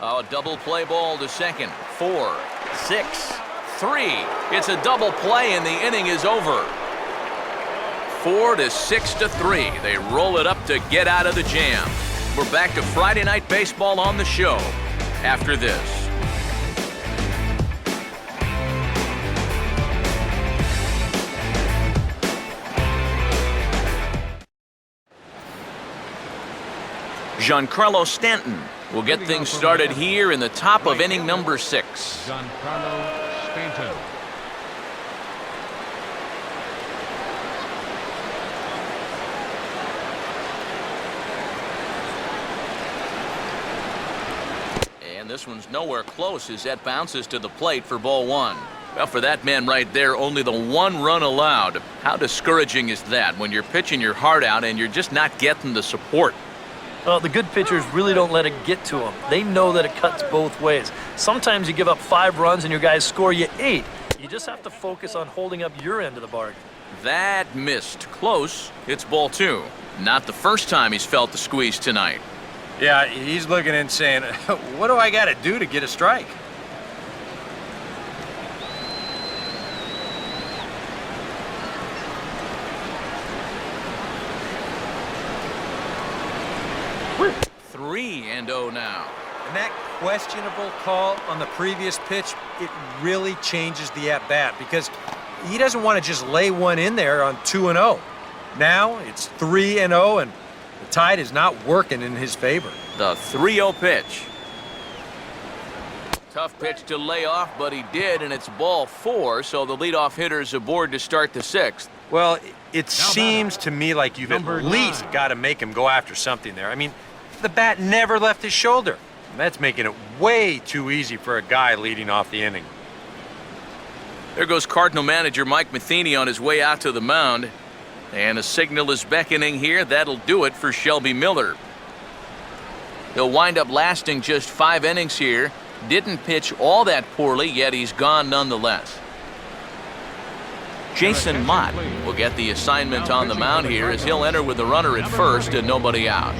Oh, double play ball to second. 4, 6, 3. It's a double play and the inning is over. 4 to 6 to 3. They roll it up to get out of the jam. We're back to Friday Night Baseball on the show after this. Giancarlo Stanton will get things started here in the top of inning number 6. Giancarlo Stanton. And this one's nowhere close as that bounces to the plate for ball 1. Well, for that man right there, only the 1 run allowed. How discouraging is that when you're pitching your heart out and you're just not getting the support? Well, the good pitchers really don't let it get to them. They know that it cuts both ways. Sometimes you give up 5 runs and your guys score you 8. You just have to focus on holding up your end of the bargain. That missed. Close. It's ball 2. Not the first time he's felt the squeeze tonight. Yeah, he's looking and saying, what do I got to do to get a strike? Three and 0 now. And that questionable call on the previous pitch, it really changes the at-bat because he doesn't want to just lay one in there on 2-0. Now it's 3-0 and the tide is not working in his favor. The 3-0 pitch. Tough pitch to lay off, but he did, and it's ball 4, so the leadoff hitter's aboard to start the 6th. Well, it seems to me like you've at least got to make him go after something there. I mean, the bat never left his shoulder. That's making it way too easy for a guy leading off the inning. There goes Cardinal manager Mike Matheny on his way out to the mound. And a signal is beckoning here. That'll do it for Shelby Miller. He'll wind up lasting just 5 innings here. Didn't pitch all that poorly, yet he's gone nonetheless. Jason Mott will get the assignment on the mound here as he'll enter with the runner at first and nobody out.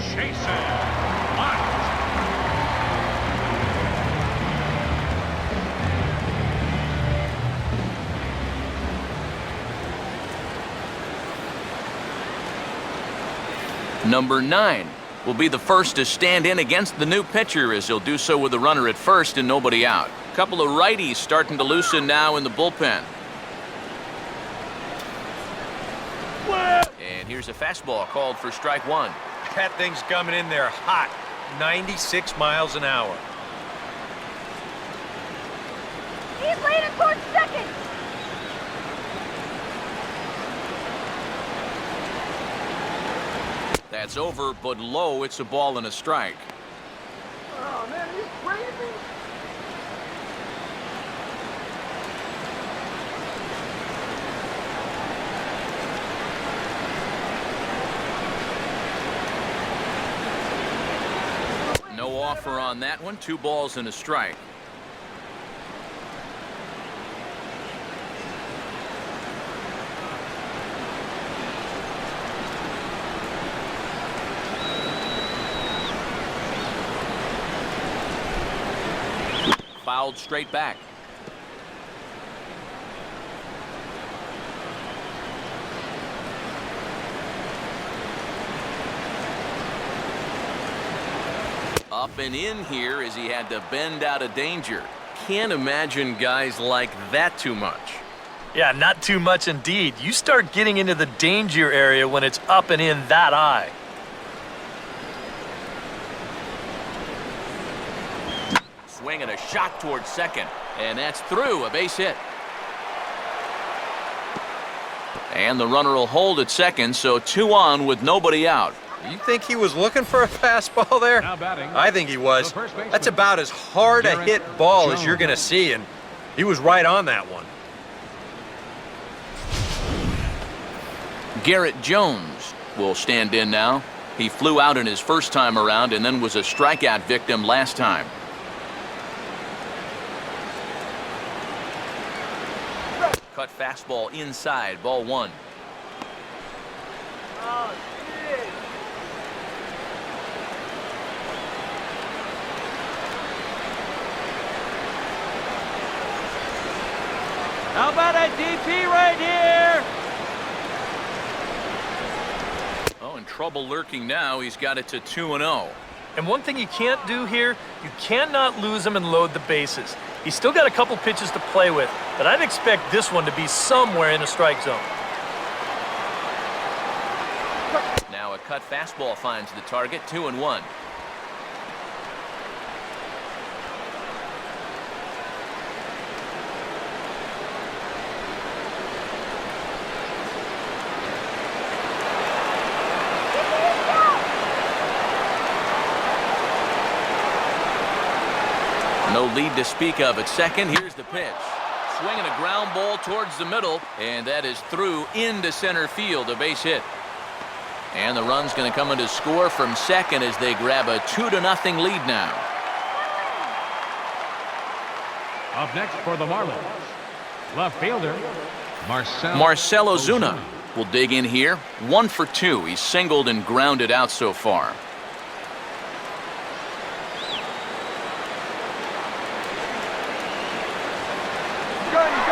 Number 9 will be the first to stand in against the new pitcher as he'll do so with the runner at first and nobody out. A couple of righties starting to loosen now in the bullpen. And here's a fastball called for strike 1. That thing's coming in there hot, 96 miles an hour. He's leaning towards second. That's over, but low. It's a ball and a strike. Oh, man, are you crazy? offer on that one. 2 balls and a strike. Fouled straight back. Up and in here as he had to bend out of danger. Can't imagine guys like that too much. Yeah, not too much indeed. You start getting into the danger area when it's up and in that high. Swing and a shot towards second. And that's through. A base hit. And the runner will hold at second, so 2 on with nobody out. You think he was looking for a fastball there? Now batting, I think he was. the first baseman, That's about as hard a hit ball as you're going to see, and he was right on that one. Garrett Jones will stand in now. He flew out in his first time around and then was a strikeout victim last time. Cut fastball inside, ball 1. How about a DP right here? Oh, in trouble lurking now. He's got it to 2-0. And one thing you can't do here, you cannot lose him and load the bases. He's still got a couple pitches to play with, but I'd expect this one to be somewhere in the strike zone. Now a cut fastball finds the target, 2-1. No lead to speak of at second. Here's the pitch. Swinging a ground ball towards the middle, and that is through into center field, a base hit. And the run's going to come in to score from second as they grab a 2-0 lead now. Up next for the Marlins, left fielder Marcell Ozuna will dig in here. 1 for 2. He's singled and grounded out so far.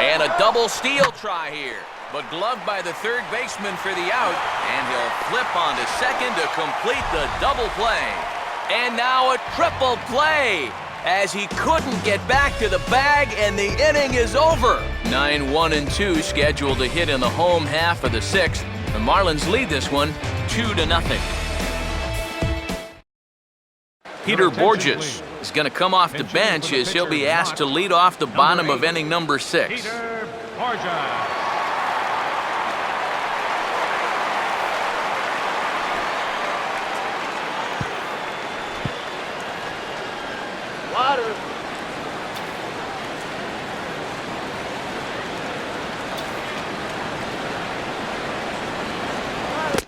And a double steal try here, but gloved by the third baseman for the out, and he'll flip onto second to complete the double play. And now a triple play as he couldn't get back to the bag, and the inning is over. 9-1-2 scheduled to hit in the home half of the 6th. The Marlins lead this one 2-0. Peter Borges is going to come off the bench as he'll be asked to lead off the bottom of inning number 6. Peter Borges. Water.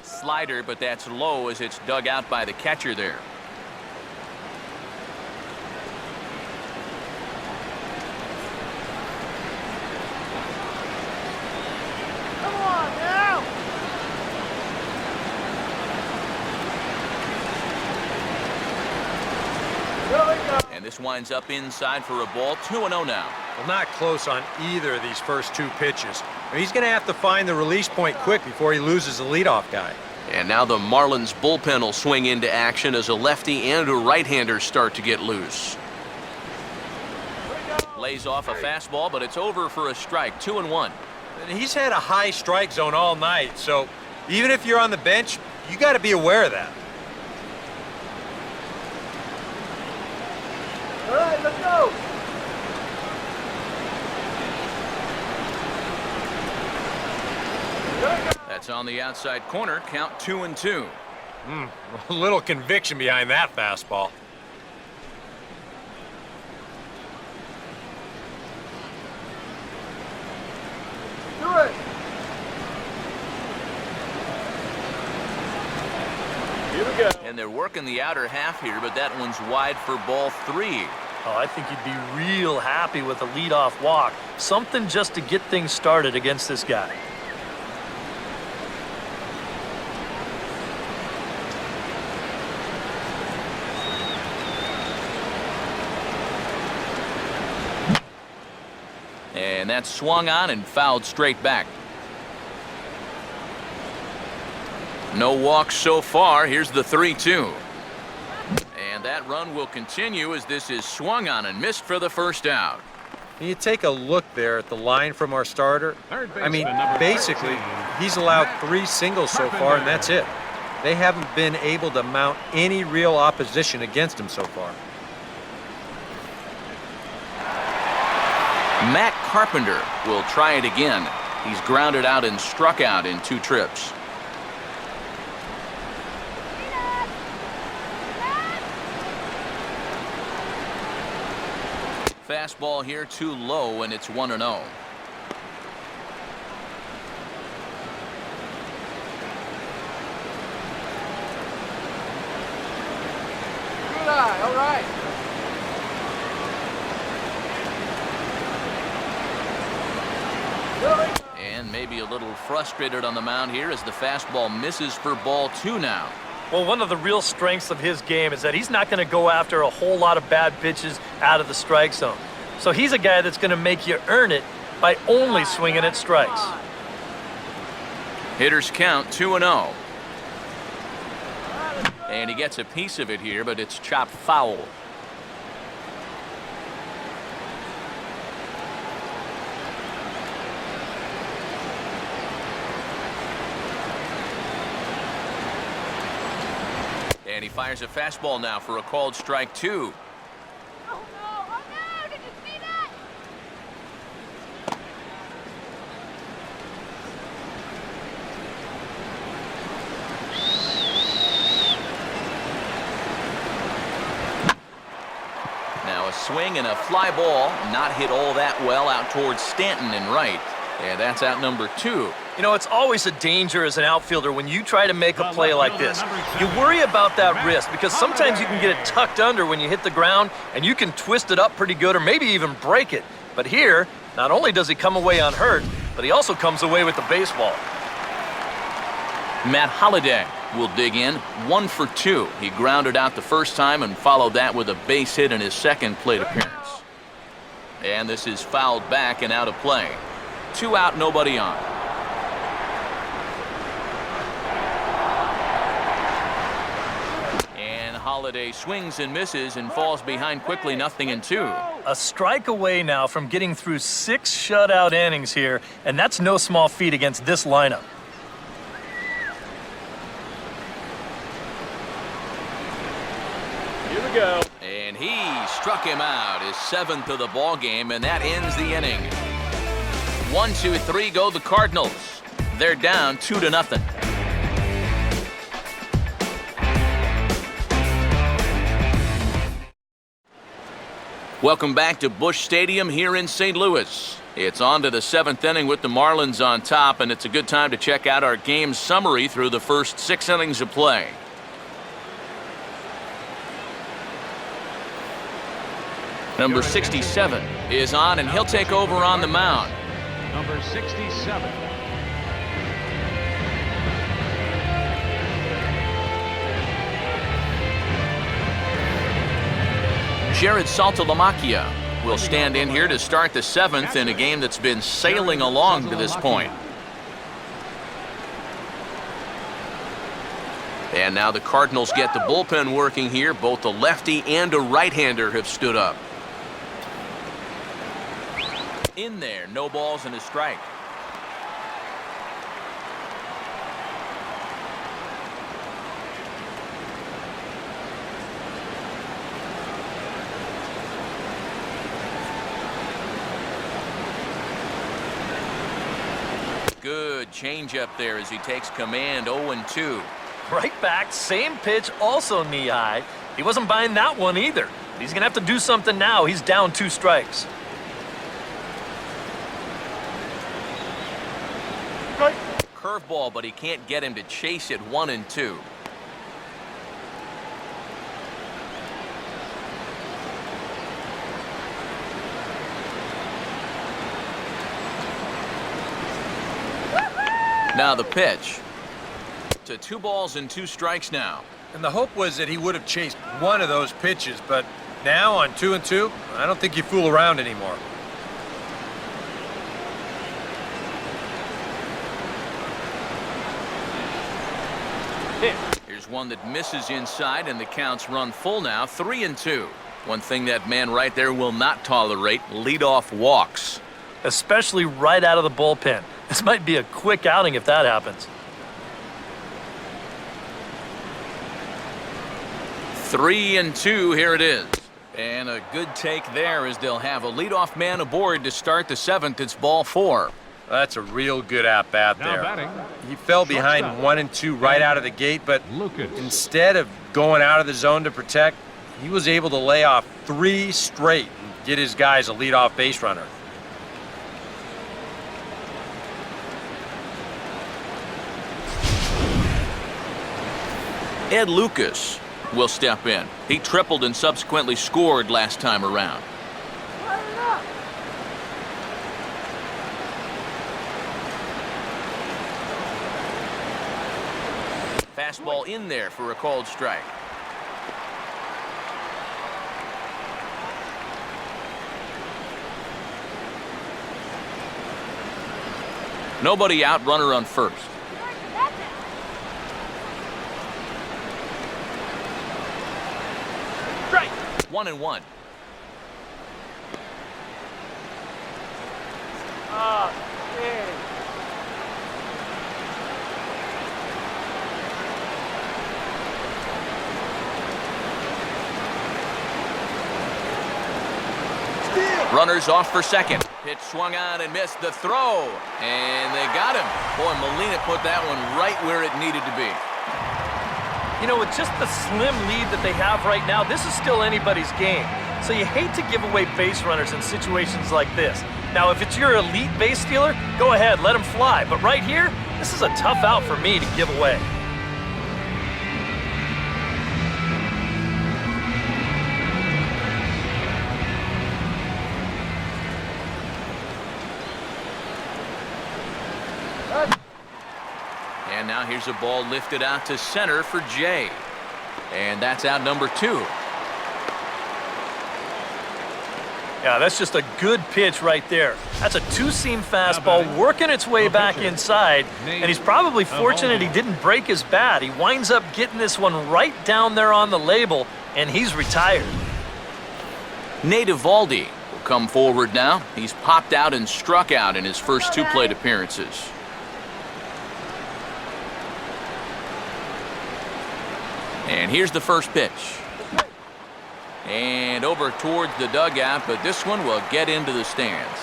Slider, but that's low as it's dug out by the catcher there. Come on now. And this winds up inside for a ball. 2-0 now. Well, not close on either of these first 2 pitches. I mean, he's going to have to find the release point quick before he loses the leadoff guy. And now the Marlins bullpen will swing into action as a lefty and a right-hander start to get loose. Lays off a fastball, but it's over for a strike. 2-1. And he's had a high strike zone all night, so even if you're on the bench, you got to be aware of that. All right, let's go. That's on the outside corner. Count 2-2. A little conviction behind that fastball. Do it. Here we go. And they're working the outer half here, but that one's wide for ball 3. Oh, I think you'd be real happy with a leadoff walk. Something just to get things started against this guy. And that's swung on and fouled straight back. No walks so far. Here's the 3-2. And that run will continue as this is swung on and missed for the first out. You take a look there at the line from our starter. I mean, basically, he's allowed 3 singles so far, and that's it. They haven't been able to mount any real opposition against him so far. Matt Carpenter will try it again. He's grounded out and struck out in 2 trips. Fastball here too low, and it's 1-0. Good eye, all right. And maybe a little frustrated on the mound here as the fastball misses for ball 2 now. Well, one of the real strengths of his game is that he's not going to go after a whole lot of bad pitches out of the strike zone. So he's a guy that's going to make you earn it by only swinging at strikes. Hitters count 2-0. And he gets a piece of it here, but it's chopped foul. And he fires a fastball now for a called strike 2. Oh no, did you see that? Now a swing and a fly ball, not hit all that well out towards Stanton and right. And that's out number 2. You know, it's always a danger as an outfielder when you try to make a play like this. You worry about that wrist because sometimes you can get it tucked under when you hit the ground and you can twist it up pretty good or maybe even break it. But here, not only does he come away unhurt, but he also comes away with the baseball. Matt Holliday will dig in, 1 for 2. He grounded out the first time and followed that with a base hit in his second plate appearance. And this is fouled back and out of play. 2 out, nobody on. And Holliday swings and misses and falls behind quickly, 0-2. A strike away now from getting through 6 shutout innings here, and that's no small feat against this lineup. Here we go. And he struck him out, his 7th of the ball game, and that ends the inning. 1, 2, 3 go the Cardinals. They're down 2-0. Welcome back to Busch Stadium here in St. Louis. It's on to the 7th inning with the Marlins on top, and it's a good time to check out our game summary through the first 6 innings of play. Number 67 is on, and he'll take over on the mound. Number 67. Jared Saltalamacchia will stand in here to start the 7th in a game that's been sailing along to this point. And now the Cardinals get the bullpen working here. Both a lefty and a right-hander have stood up. In there, no balls and a strike. Good changeup there as he takes command. 0-2. Right back, same pitch, also knee high. He wasn't buying that one either. He's going to have to do something now. He's down 2 strikes. Curveball, but he can't get him to chase it. 1-2. Now the pitch. To 2 balls and 2 strikes now. And the hope was that he would have chased one of those pitches, but now on 2-2, I don't think you fool around anymore. Here's one that misses inside, and the count's run full now, 3-2. One thing that man right there will not tolerate, leadoff walks. Especially right out of the bullpen. This might be a quick outing if that happens. 3-2, here it is. And a good take there as they'll have a leadoff man aboard to start the 7th. It's ball 4. That's a real good at-bat Now there. batting. He fell behind Shortstop. 1-2 right out of the gate, but Lucas. instead of going out of the zone to protect, he was able to lay off 3 straight and get his guys a leadoff base runner. Ed Lucas will step in. He tripled and subsequently scored last time around. Fastball in there for a called strike. Nobody out, runner on first. Strike. 1-1. Runners off for second. Pitch swung on and missed the throw. And they got him. Boy, Molina put that one right where it needed to be. You know, with just the slim lead that they have right now, this is still anybody's game. So you hate to give away base runners in situations like this. Now, if it's your elite base stealer, go ahead, let him fly. But right here, this is a tough out for me to give away. And now here's a ball lifted out to center for Jay. And that's out number 2. Yeah, that's just a good pitch right there. That's a 2-seam fastball working its way back inside, and he's probably fortunate he didn't break his bat. He winds up getting this one right down there on the label, and he's retired. Nate Eovaldi will come forward now. He's popped out and struck out in his first 2 plate appearances. And here's the first pitch. And over towards the dugout, but this one will get into the stands.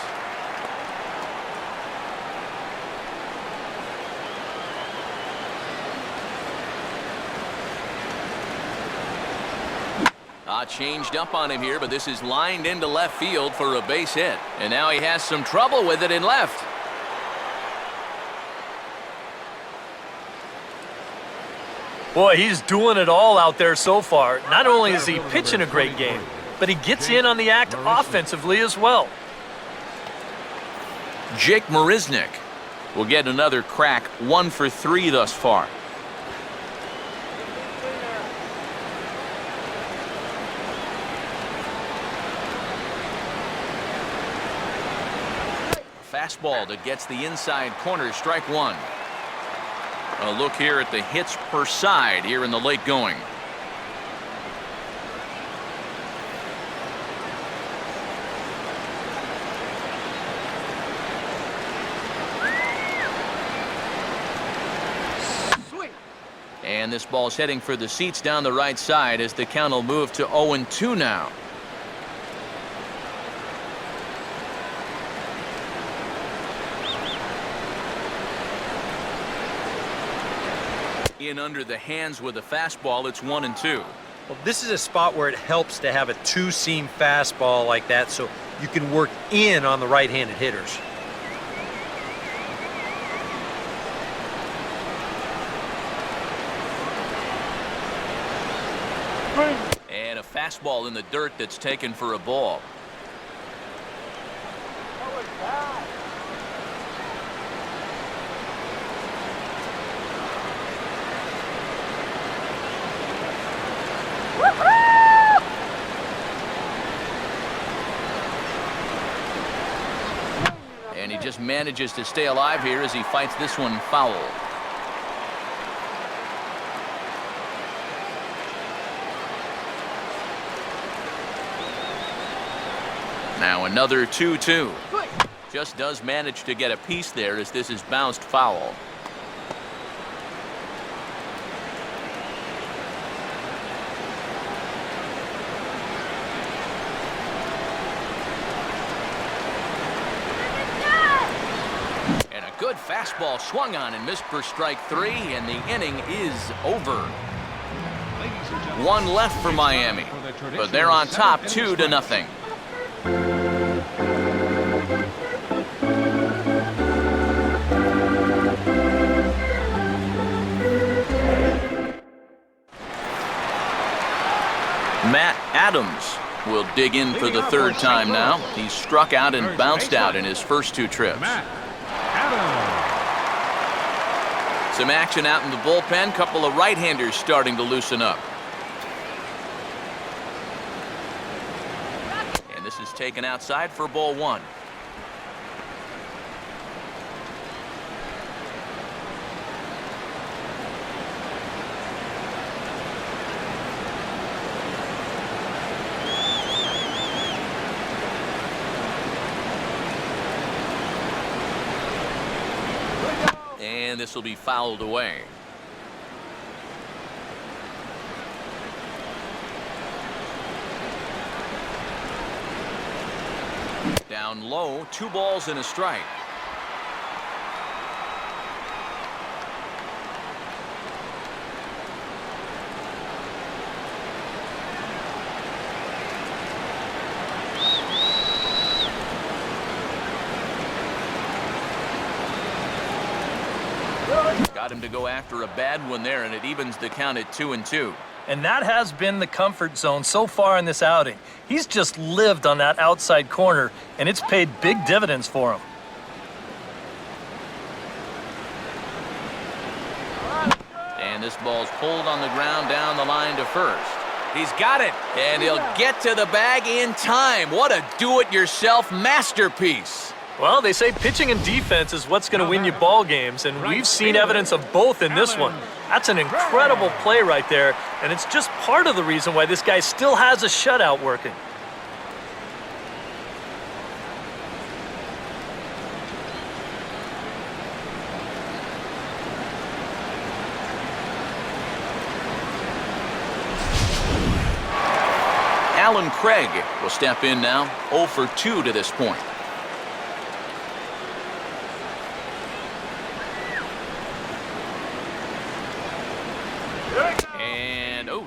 Changed up on him here, but this is lined into left field for a base hit. And now he has some trouble with it in left. Boy, he's doing it all out there so far. Not only is he pitching a great game, but he gets in on the act offensively as well. Jake Marisnick will get another crack, 1 for 3 thus far. Fastball that gets the inside corner, strike 1. A look here at the hits per side here in the late going. Sweet. And this ball's heading for the seats down the right side as the count will move to 0-2 now. In under the hands with a fastball, it's 1-2. Well, this is a spot where it helps to have a 2-seam fastball like that so you can work in on the right-handed hitters. And a fastball in the dirt that's taken for a ball. And he just manages to stay alive here as he fights this one foul. Now another 2-2. Just does manage to get a piece there as this is bounced foul. And a good fastball swung on and missed for strike 3, and the inning is over. One left for Miami, but they're on top 2-0. Matt Adams will dig in for the third time now. He's struck out and bounced out in his first 2 trips. Some action out in the bullpen. Couple of right-handers starting to loosen up. And this is taken outside for ball 1. And this will be fouled away. Down low, 2 balls and a strike. Got him to go after a bad one there, and it evens the count at 2-2. And that has been the comfort zone so far in this outing. He's just lived on that outside corner, and it's paid big dividends for him. And this ball's pulled on the ground down the line to first. He's got it, and he'll get to the bag in time. What a do-it-yourself masterpiece. Well, they say pitching and defense is what's going to win you ball games, and we've seen evidence of both in this one. That's an incredible play right there, and it's just part of the reason why this guy still has a shutout working. Alan Craig will step in now, 0 for 2 to this point.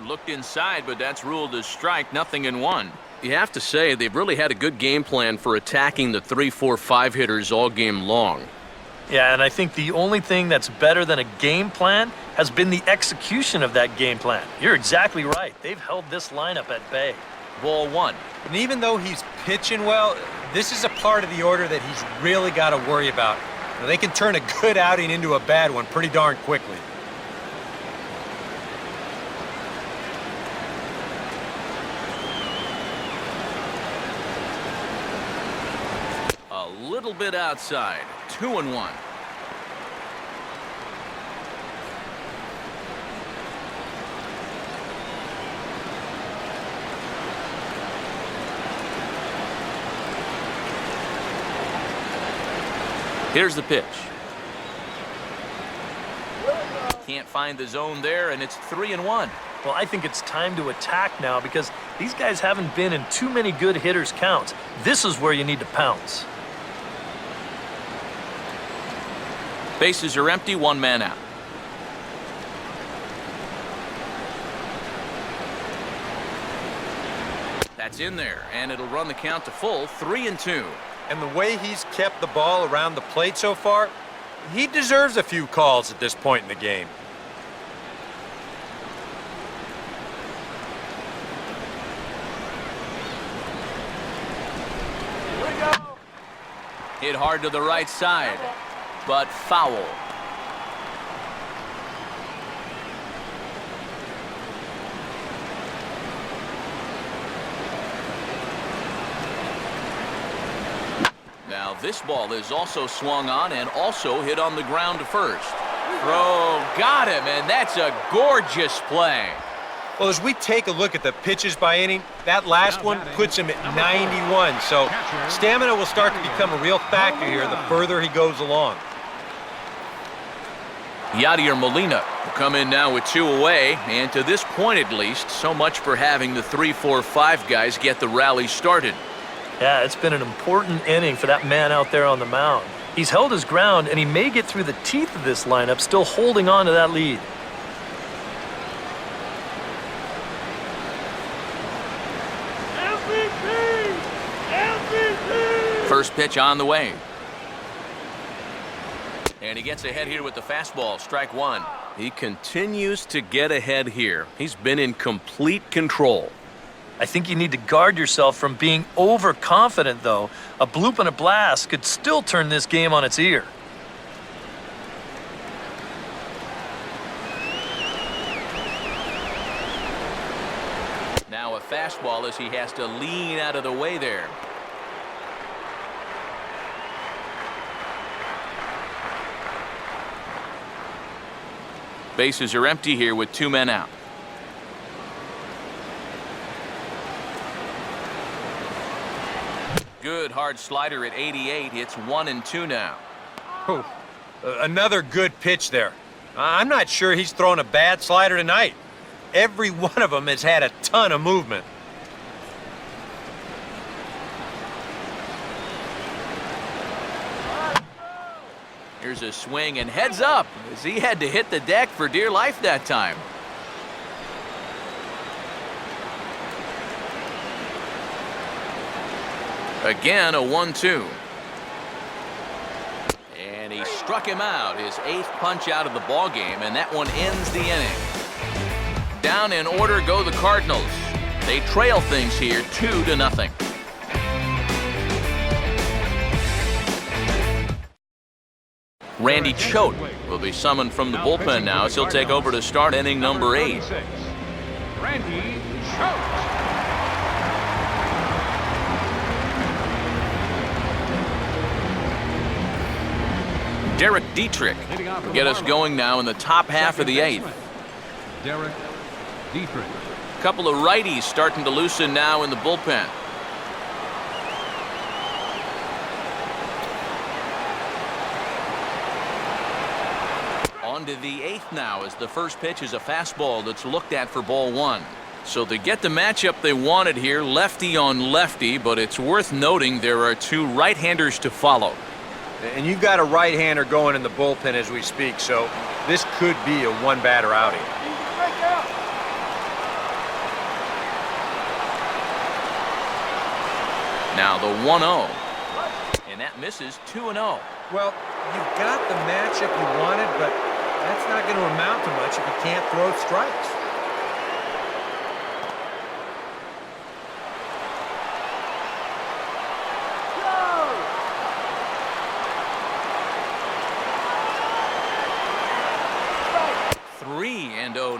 Looked inside, but that's ruled as strike. 0-1. You have to say they've really had a good game plan for attacking the 3, 4, 5 hitters all game long. Yeah, and I think the only thing that's better than a game plan has been the execution of that game plan. You're exactly right. They've held this lineup at bay. Ball 1. And even though he's pitching well, this is a part of the order that he's really got to worry about. Now, they can turn a good outing into a bad one pretty darn quickly. A little bit outside. 2-1. Here's the pitch. Can't find the zone there, and it's 3-1. Well, I think it's time to attack now because these guys haven't been in too many good hitters' counts. This is where you need to pounce. Bases are empty, 1 man out. That's in there, and it'll run the count to full, 3-2. And the way he's kept the ball around the plate so far, he deserves a few calls at this point in the game. Hit hard to the right side, but foul. Now This ball is also swung on and also hit on the ground to first. Throw, got him, and that's a gorgeous play. Well, as we take a look at the pitches by inning, that last one puts him at 91. So stamina will start to become a real factor here the further he goes along. Yadier Molina will come in now with 2 away, and to this point at least, so much for having the 3, 4, 5 guys get the rally started. Yeah, it's been an important inning for that man out there on the mound. He's held his ground, and he may get through the teeth of this lineup, still holding on to that lead. First pitch on the way. And he gets ahead here with the fastball, strike 1. He continues to get ahead here. He's been in complete control. I think you need to guard yourself from being overconfident, though. A bloop and a blast could still turn this game on its ear. Now a fastball as he has to lean out of the way there. Bases are empty here with 2 men out. Good hard slider at 88. It's 1-2 now. Oh, another good pitch there. I'm not sure he's thrown a bad slider tonight. Every one of them has had a ton of movement. Here's a swing and heads up as he had to hit the deck for dear life that time. Again, a 1-2. And he struck him out, his 8th punch out of the ball game, and that one ends the inning. Down in order go the Cardinals. They trail things here 2-0. Randy Choate will be summoned from the bullpen now as he'll take over to start inning number 8. Randy Choate. Derek Dietrich will get us going now in the top half of the 8th. Derek Dietrich. A couple of righties starting to loosen now in the bullpen. On to the 8th now as the first pitch is a fastball that's looked at for ball 1. So they get the matchup they wanted here, lefty on lefty, but it's worth noting there are 2 right-handers to follow. And you've got a right-hander going in the bullpen as we speak, so this could be a one-batter outing. Now the 1-0. And that misses 2-0. Well, you've got the matchup you wanted, but that's not going to amount to much if you can't throw strikes.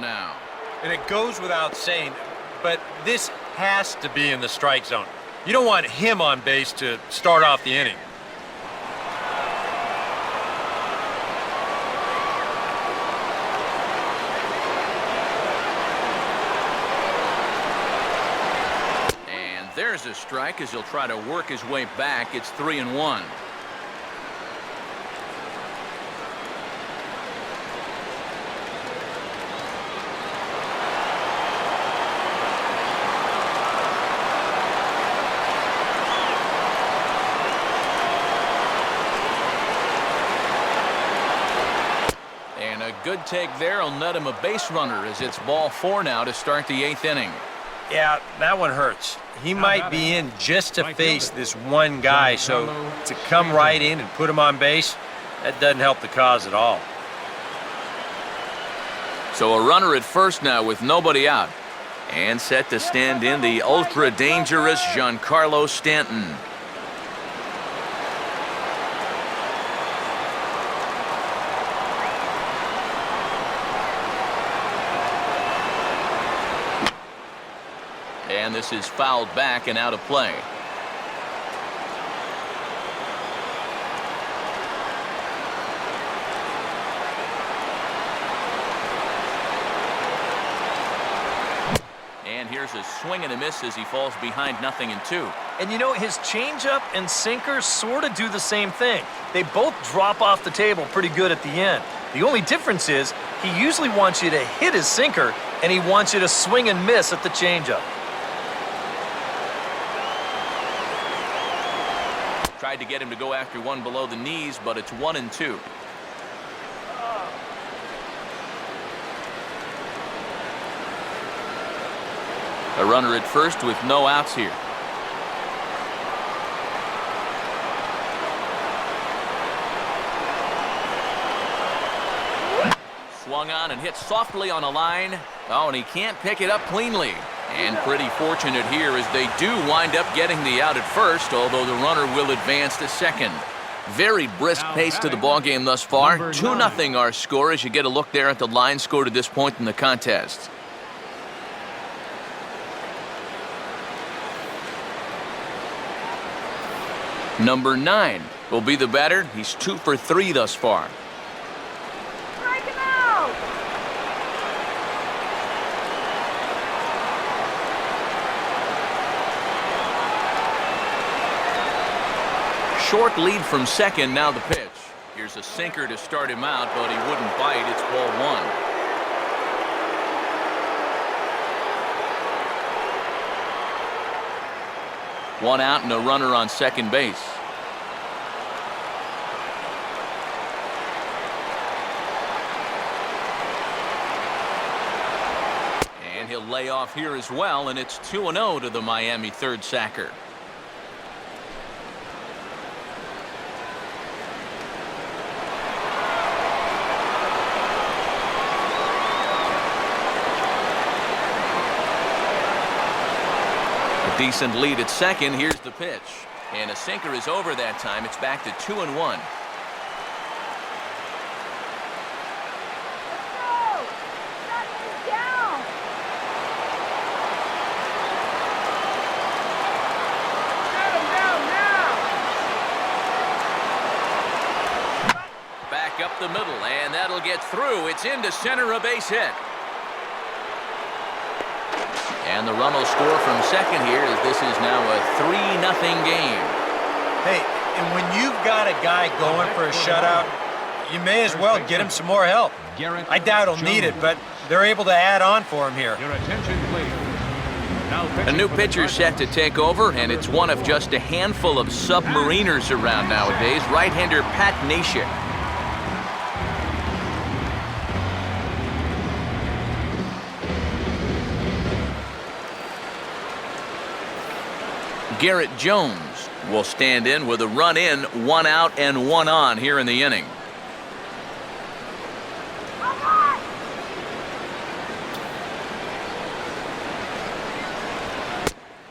Now. And it goes without saying, but this has to be in the strike zone. You don't want him on base to start off the inning. And there's a strike as he'll try to work his way back. It's 3-1. Good take there will net him a base runner as it's ball 4 now to start the 8th inning. Yeah, that one hurts. He might be in just to face this one guy, so to come right in and put him on base, that doesn't help the cause at all. So a runner at first now with nobody out. And set to stand in the ultra-dangerous Giancarlo Stanton. And this is fouled back and out of play. And here's a swing and a miss as he falls behind 0-2. And you know, his changeup and sinker sort of do the same thing. They both drop off the table pretty good at the end. The only difference is he usually wants you to hit his sinker, and he wants you to swing and miss at the changeup. Tried to get him to go after one below the knees, but it's 1-2. A runner at first with no outs here. Swung on and hit softly on a line. Oh, and he can't pick it up cleanly. And pretty fortunate here as they do wind up getting the out at first, although the runner will advance to second. Very brisk pace to the ballgame thus far. 2-0 our score as you get a look there at the line score to this point in the contest. Number 9 will be the batter. He's 2 for 3 thus far. Strike him out! Short lead from second, now the pitch. Here's a sinker to start him out, but he wouldn't bite. It's ball 1. 1 out and a runner on second base. And he'll lay off here as well, and it's 2-0 to the Miami third sacker. Decent lead at second. Here's the pitch. And a sinker is over that time. It's back to 2-1. Let's go! Shut him down! Shut him down now! Back up the middle, and that'll get through. It's into center, a base hit. And the run will score from second here as this is now a 3-0 game. Hey, and when you've got a guy going for a shutout, you may as well get him some more help. I doubt he'll need it, but they're able to add on for him here. Your attention, please. A new pitcher set to take over, and it's one of just a handful of submariners around nowadays. Right-hander Pat Neshek. Garrett Jones will stand in with a run in, 1 out and 1 on here in the inning.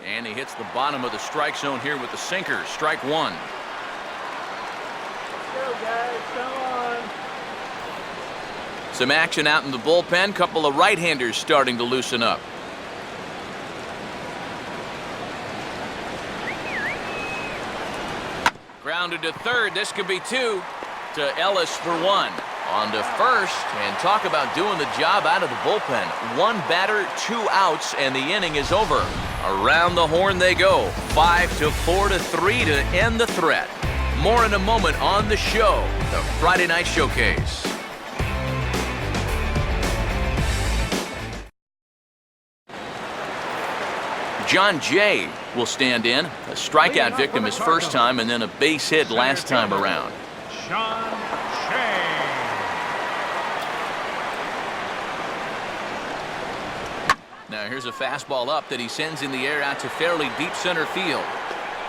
And he hits the bottom of the strike zone here with the sinker. Strike 1. Let's go, guys. Come on. Some action out in the bullpen. Couple of right-handers starting to loosen up. Grounded to third. This could be 2 to Ellis for 1. On to first, and talk about doing the job out of the bullpen. 1 batter, 2 outs, and the inning is over. Around the horn they go. 5-4-3 to end the threat. More in a moment on the show, the Friday Night Showcase. John Jay will stand in. A strikeout victim his first time, and then a base hit last time around. Sean Shea. Now here's a fastball up that he sends in the air out to fairly deep center field.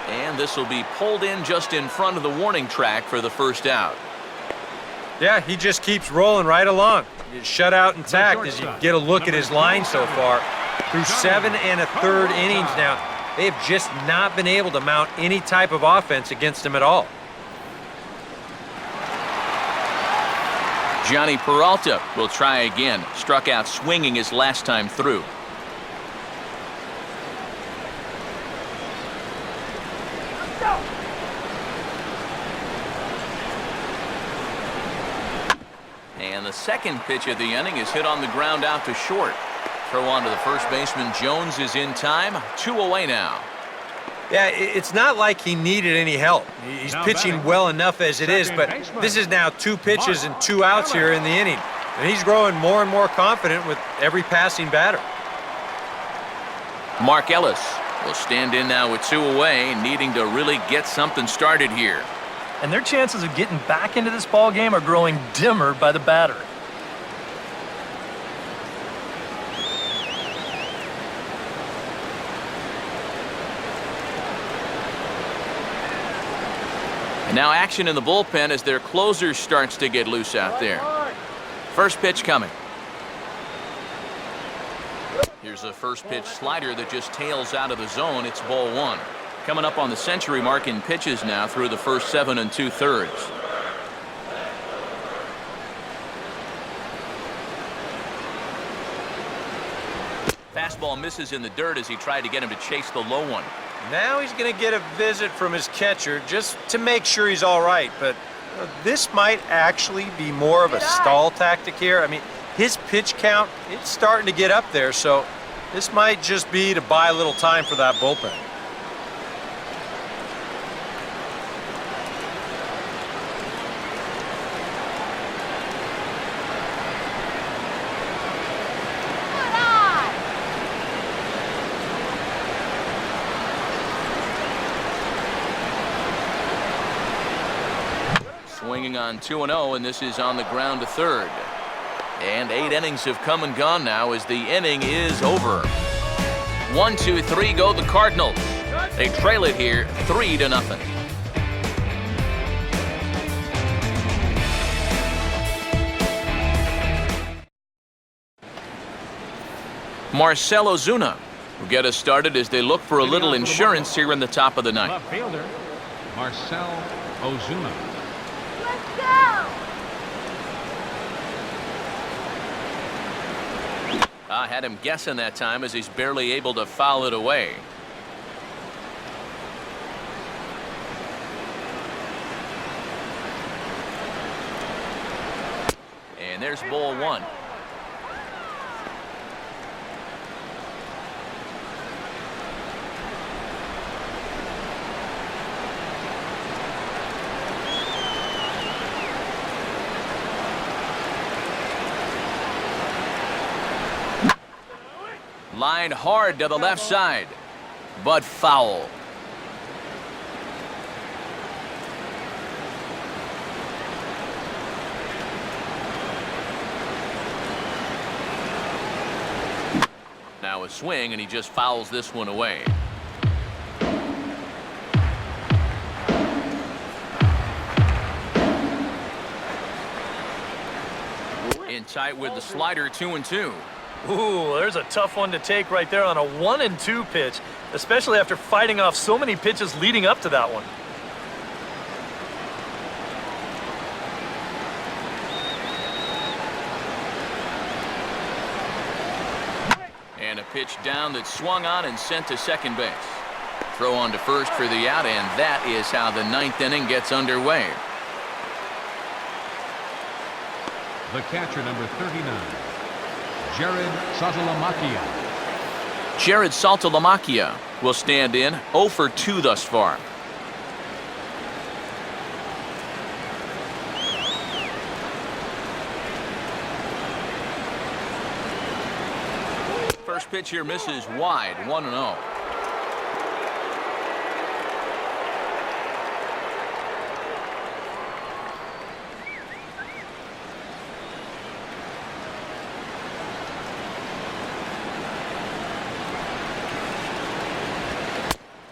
And this will be pulled in just in front of the warning track for the first out. Yeah, he just keeps rolling right along. He's shut out intact as you get a look at his line so far. Through 7 1/3 innings now, they have just not been able to mount any type of offense against him at all. Johnny Peralta will try again. Struck out swinging his last time through. And the second pitch of the inning is hit on the ground out to short. Throw on to the first baseman. Jones is in time. 2 away now. Yeah, it's not like he needed any help. He's pitching well enough as it is, but this is now 2 pitches and 2 outs here in the inning. And he's growing more and more confident with every passing batter. Mark Ellis will stand in now with 2 away, needing to really get something started here. And their chances of getting back into this ball game are growing dimmer by the batter. And now action in the bullpen as their closer starts to get loose out there. First pitch coming. Here's a first pitch slider that just tails out of the zone. It's ball 1. Coming up on the century mark in pitches now through the first 7 2/3. Fastball misses in the dirt as he tried to get him to chase the low one. Now he's going to get a visit from his catcher just to make sure he's all right. But this might actually be more of a stall tactic here. I mean, his pitch count, it's starting to get up there, so this might just be to buy a little time for that bullpen. Swinging on 2-0, and this is on the ground to third. And 8 innings have come and gone now as the inning is over. 1, 2, 3 go the Cardinals. They trail it here 3-0. Marcell Ozuna will get us started as they look for a little insurance here in the top of the ninth. Left fielder, Marcell Ozuna. Let's go! I had him guessing that time as he's barely able to foul it away. And there's ball 1. Line hard to the left side, but foul. Now a swing, and he just fouls this one away. In tight with the slider, 2-2. Ooh, there's a tough one to take right there on a 1-2 pitch, especially after fighting off so many pitches leading up to that one. And a pitch down that swung on and sent to second base. Throw on to first for the out, and that is how the 9th inning gets underway. The catcher, number 39, Jared Saltalamacchia. Jared Saltalamacchia will stand in 0 for 2 thus far. First pitch here misses wide, 1-0.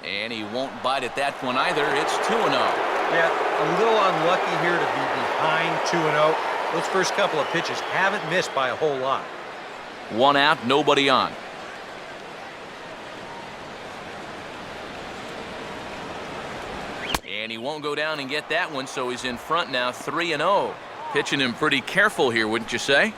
And he won't bite at that one either. It's 2-0. Yeah, a little unlucky here to be behind 2-0. Those first couple of pitches haven't missed by a whole lot. 1 out, nobody on. And he won't go down and get that one, so he's in front now, 3-0. Pitching him pretty careful here, wouldn't you say?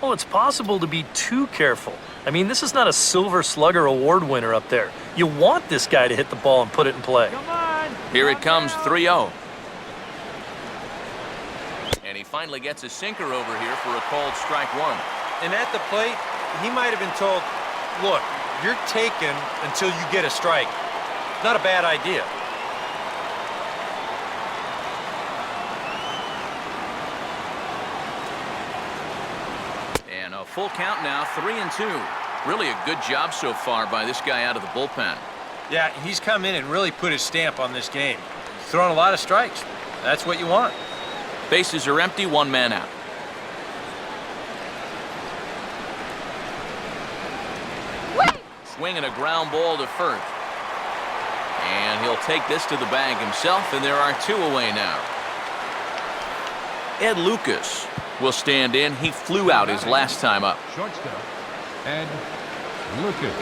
Well, it's possible to be too careful. I mean, this is not a Silver Slugger award winner up there. You want this guy to hit the ball and put it in play. Come on! Here it comes, 3-0. And he finally gets a sinker over here for a called strike 1. And at the plate, he might have been told, look, you're taken until you get a strike. Not a bad idea. And a full count now, 3-2. Really a good job so far by this guy out of the bullpen. Yeah, he's come in and really put his stamp on this game. He's thrown a lot of strikes. That's what you want. Bases are empty, one man out. Wait! Swinging a ground ball to first. And he'll take this to the bag himself, and there are 2 away now. Ed Lucas will stand in. He flew out his last time up. Shortstop, Ed Lucas.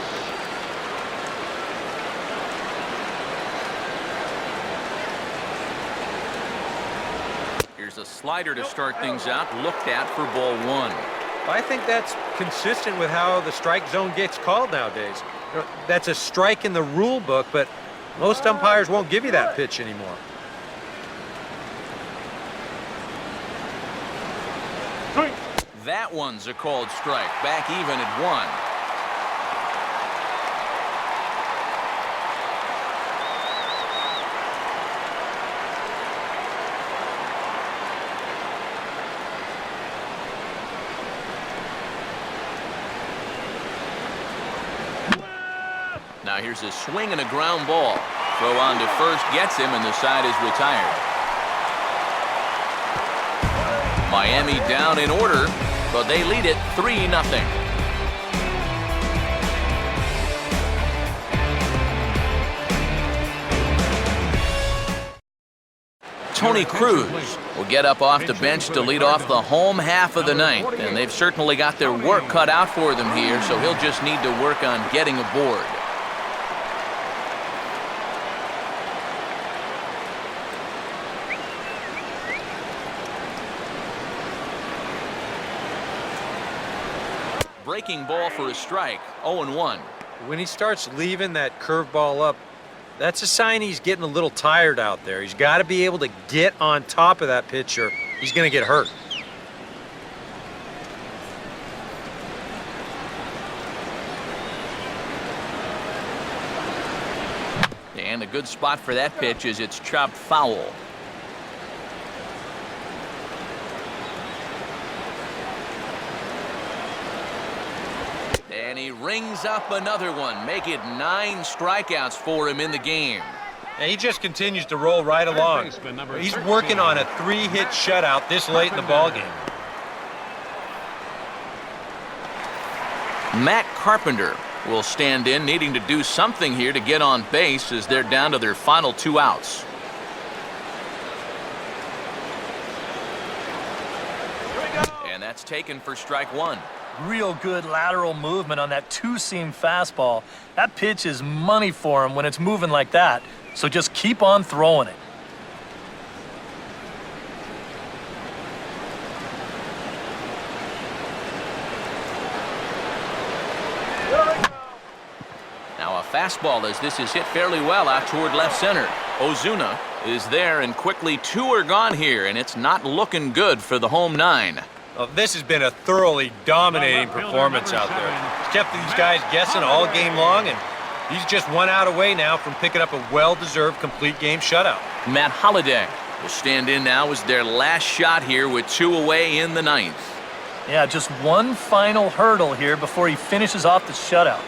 Here's a slider to start things out, looked at for ball 1. I think that's consistent with how the strike zone gets called nowadays. You know, that's a strike in the rule book, but most umpires won't give you that pitch anymore. That one's a called strike. Back even at 1. Now here's a swing and a ground ball. Throw on to first gets him, and the side is retired. Miami down in order, but they lead it 3-0. Tony Cruz will get up off the bench to lead off the home half of the ninth, and they've certainly got their work cut out for them here, so he'll just need to work on getting aboard. Breaking ball for a strike, 0-1. When he starts leaving that curveball up, that's a sign he's getting a little tired out there. He's got to be able to get on top of that pitcher. He's going to get hurt. And a good spot for that pitch is it's chopped foul. And he rings up another one. Make it 9 strikeouts for him in the game. And he just continues to roll right along. He's working on a 3-hit shutout this late in the ballgame. Matt Carpenter will stand in, needing to do something here to get on base as they're down to their final 2 outs. And that's taken for strike 1. Real good lateral movement on that 2-seam fastball. That pitch is money for him when it's moving like that. So just keep on throwing it. Now a fastball as this is hit fairly well out toward left center. Ozuna is there, and quickly 2 are gone here, and it's not looking good for the home 9. Well, this has been a thoroughly dominating performance out there. He's kept these guys guessing all game long, and he's just 1 out away now from picking up a well-deserved complete game shutout. Matt Holliday will stand in now as their last shot here with 2 away in the 9th. Yeah, just one final hurdle here before he finishes off the shutout.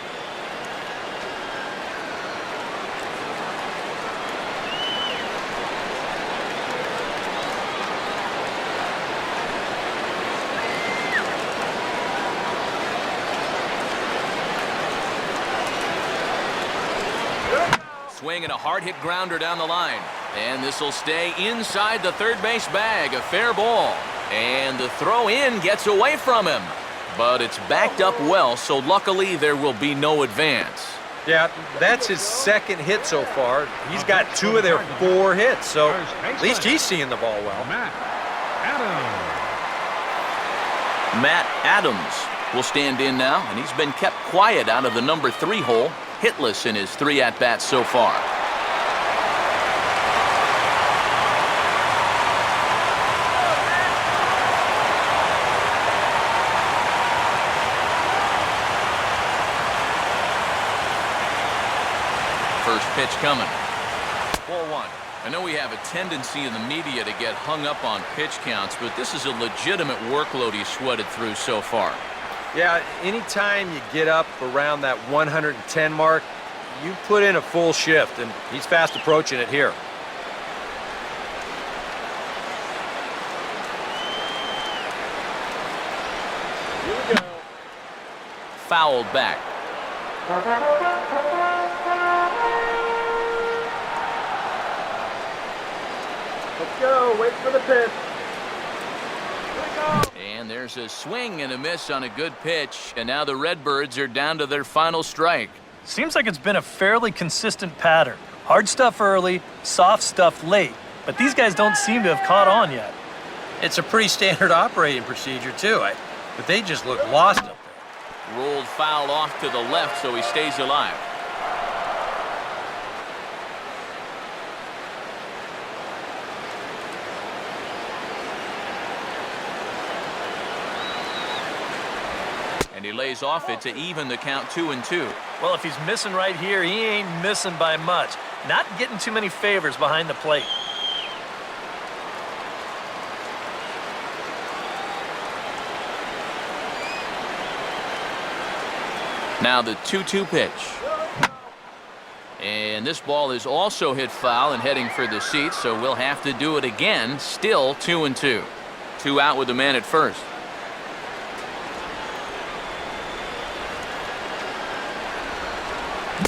Swing and a hard-hit grounder down the line. And this will stay inside the third base bag. A fair ball. And the throw in gets away from him. But it's backed up well, so luckily there will be no advance. Yeah, that's his 2nd hit so far. He's got 2 of their 4 hits, so at least he's seeing the ball well. Matt Adams will stand in now, and he's been kept quiet out of the number 3 hole. Hitless in his 3 at-bats so far. pitch coming. 4-1. I know we have a tendency in the media to get hung up on pitch counts, but this is a legitimate workload he's sweated through so far. Yeah, anytime you get up around that 110 mark, you put in a full shift, and he's fast approaching it here. Here we go. Fouled back. Let's go. Wait for the pitch. And there's a swing and a miss on a good pitch, and now the Redbirds are down to their final strike. Seems like it's been a fairly consistent pattern. Hard stuff early, soft stuff late. But these guys don't seem to have caught on yet. It's a pretty standard operating procedure, too. But they just look lost up there. Rolled foul off to the left, so he stays alive. And he lays off it to even the count 2-2. Well, if he's missing right here, he ain't missing by much. Not getting too many favors behind the plate. Now the 2-2 pitch. And this ball is also hit foul and heading for the seats, so we'll have to do it again. Still 2-2. 2 out with the man at first.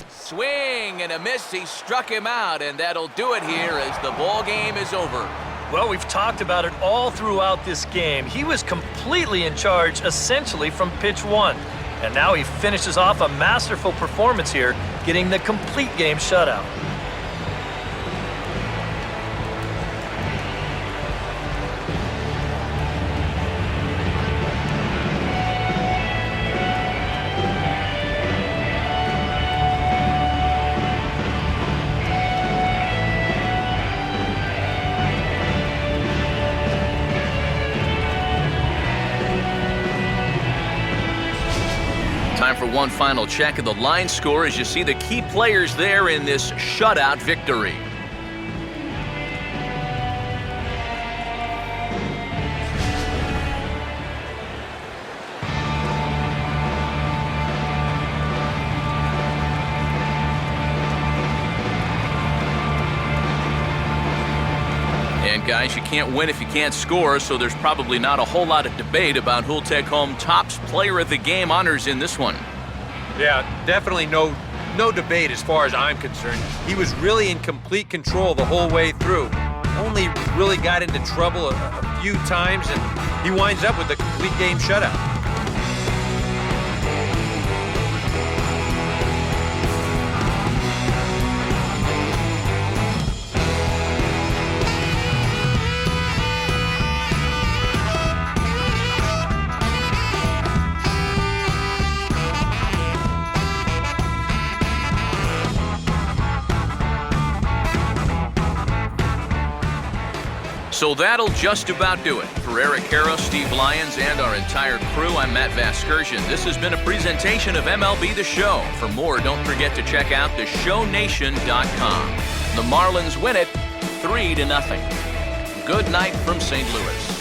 Swing and a miss. He struck him out, and that'll do it here as the ball game is over. Well, we've talked about it all throughout this game. He was completely in charge, essentially, from pitch 1. And now he finishes off a masterful performance here, getting the complete game shutout. Time for one final check of the line score as you see the key players there in this shutout victory. And guys, you can't win if you can't score, so there's probably not a whole lot of debate about who'll take home Topps Player of the Game honors in this one. Yeah, definitely no debate as far as I'm concerned. He was really in complete control the whole way through. Only really got into trouble a few times, and he winds up with a complete game shutout. So that'll just about do it. For Eric Harrow, Steve Lyons, and our entire crew, I'm Matt Vasgersian. This has been a presentation of MLB The Show. For more, don't forget to check out theshownation.com. The Marlins win it 3-0. Good night from St. Louis.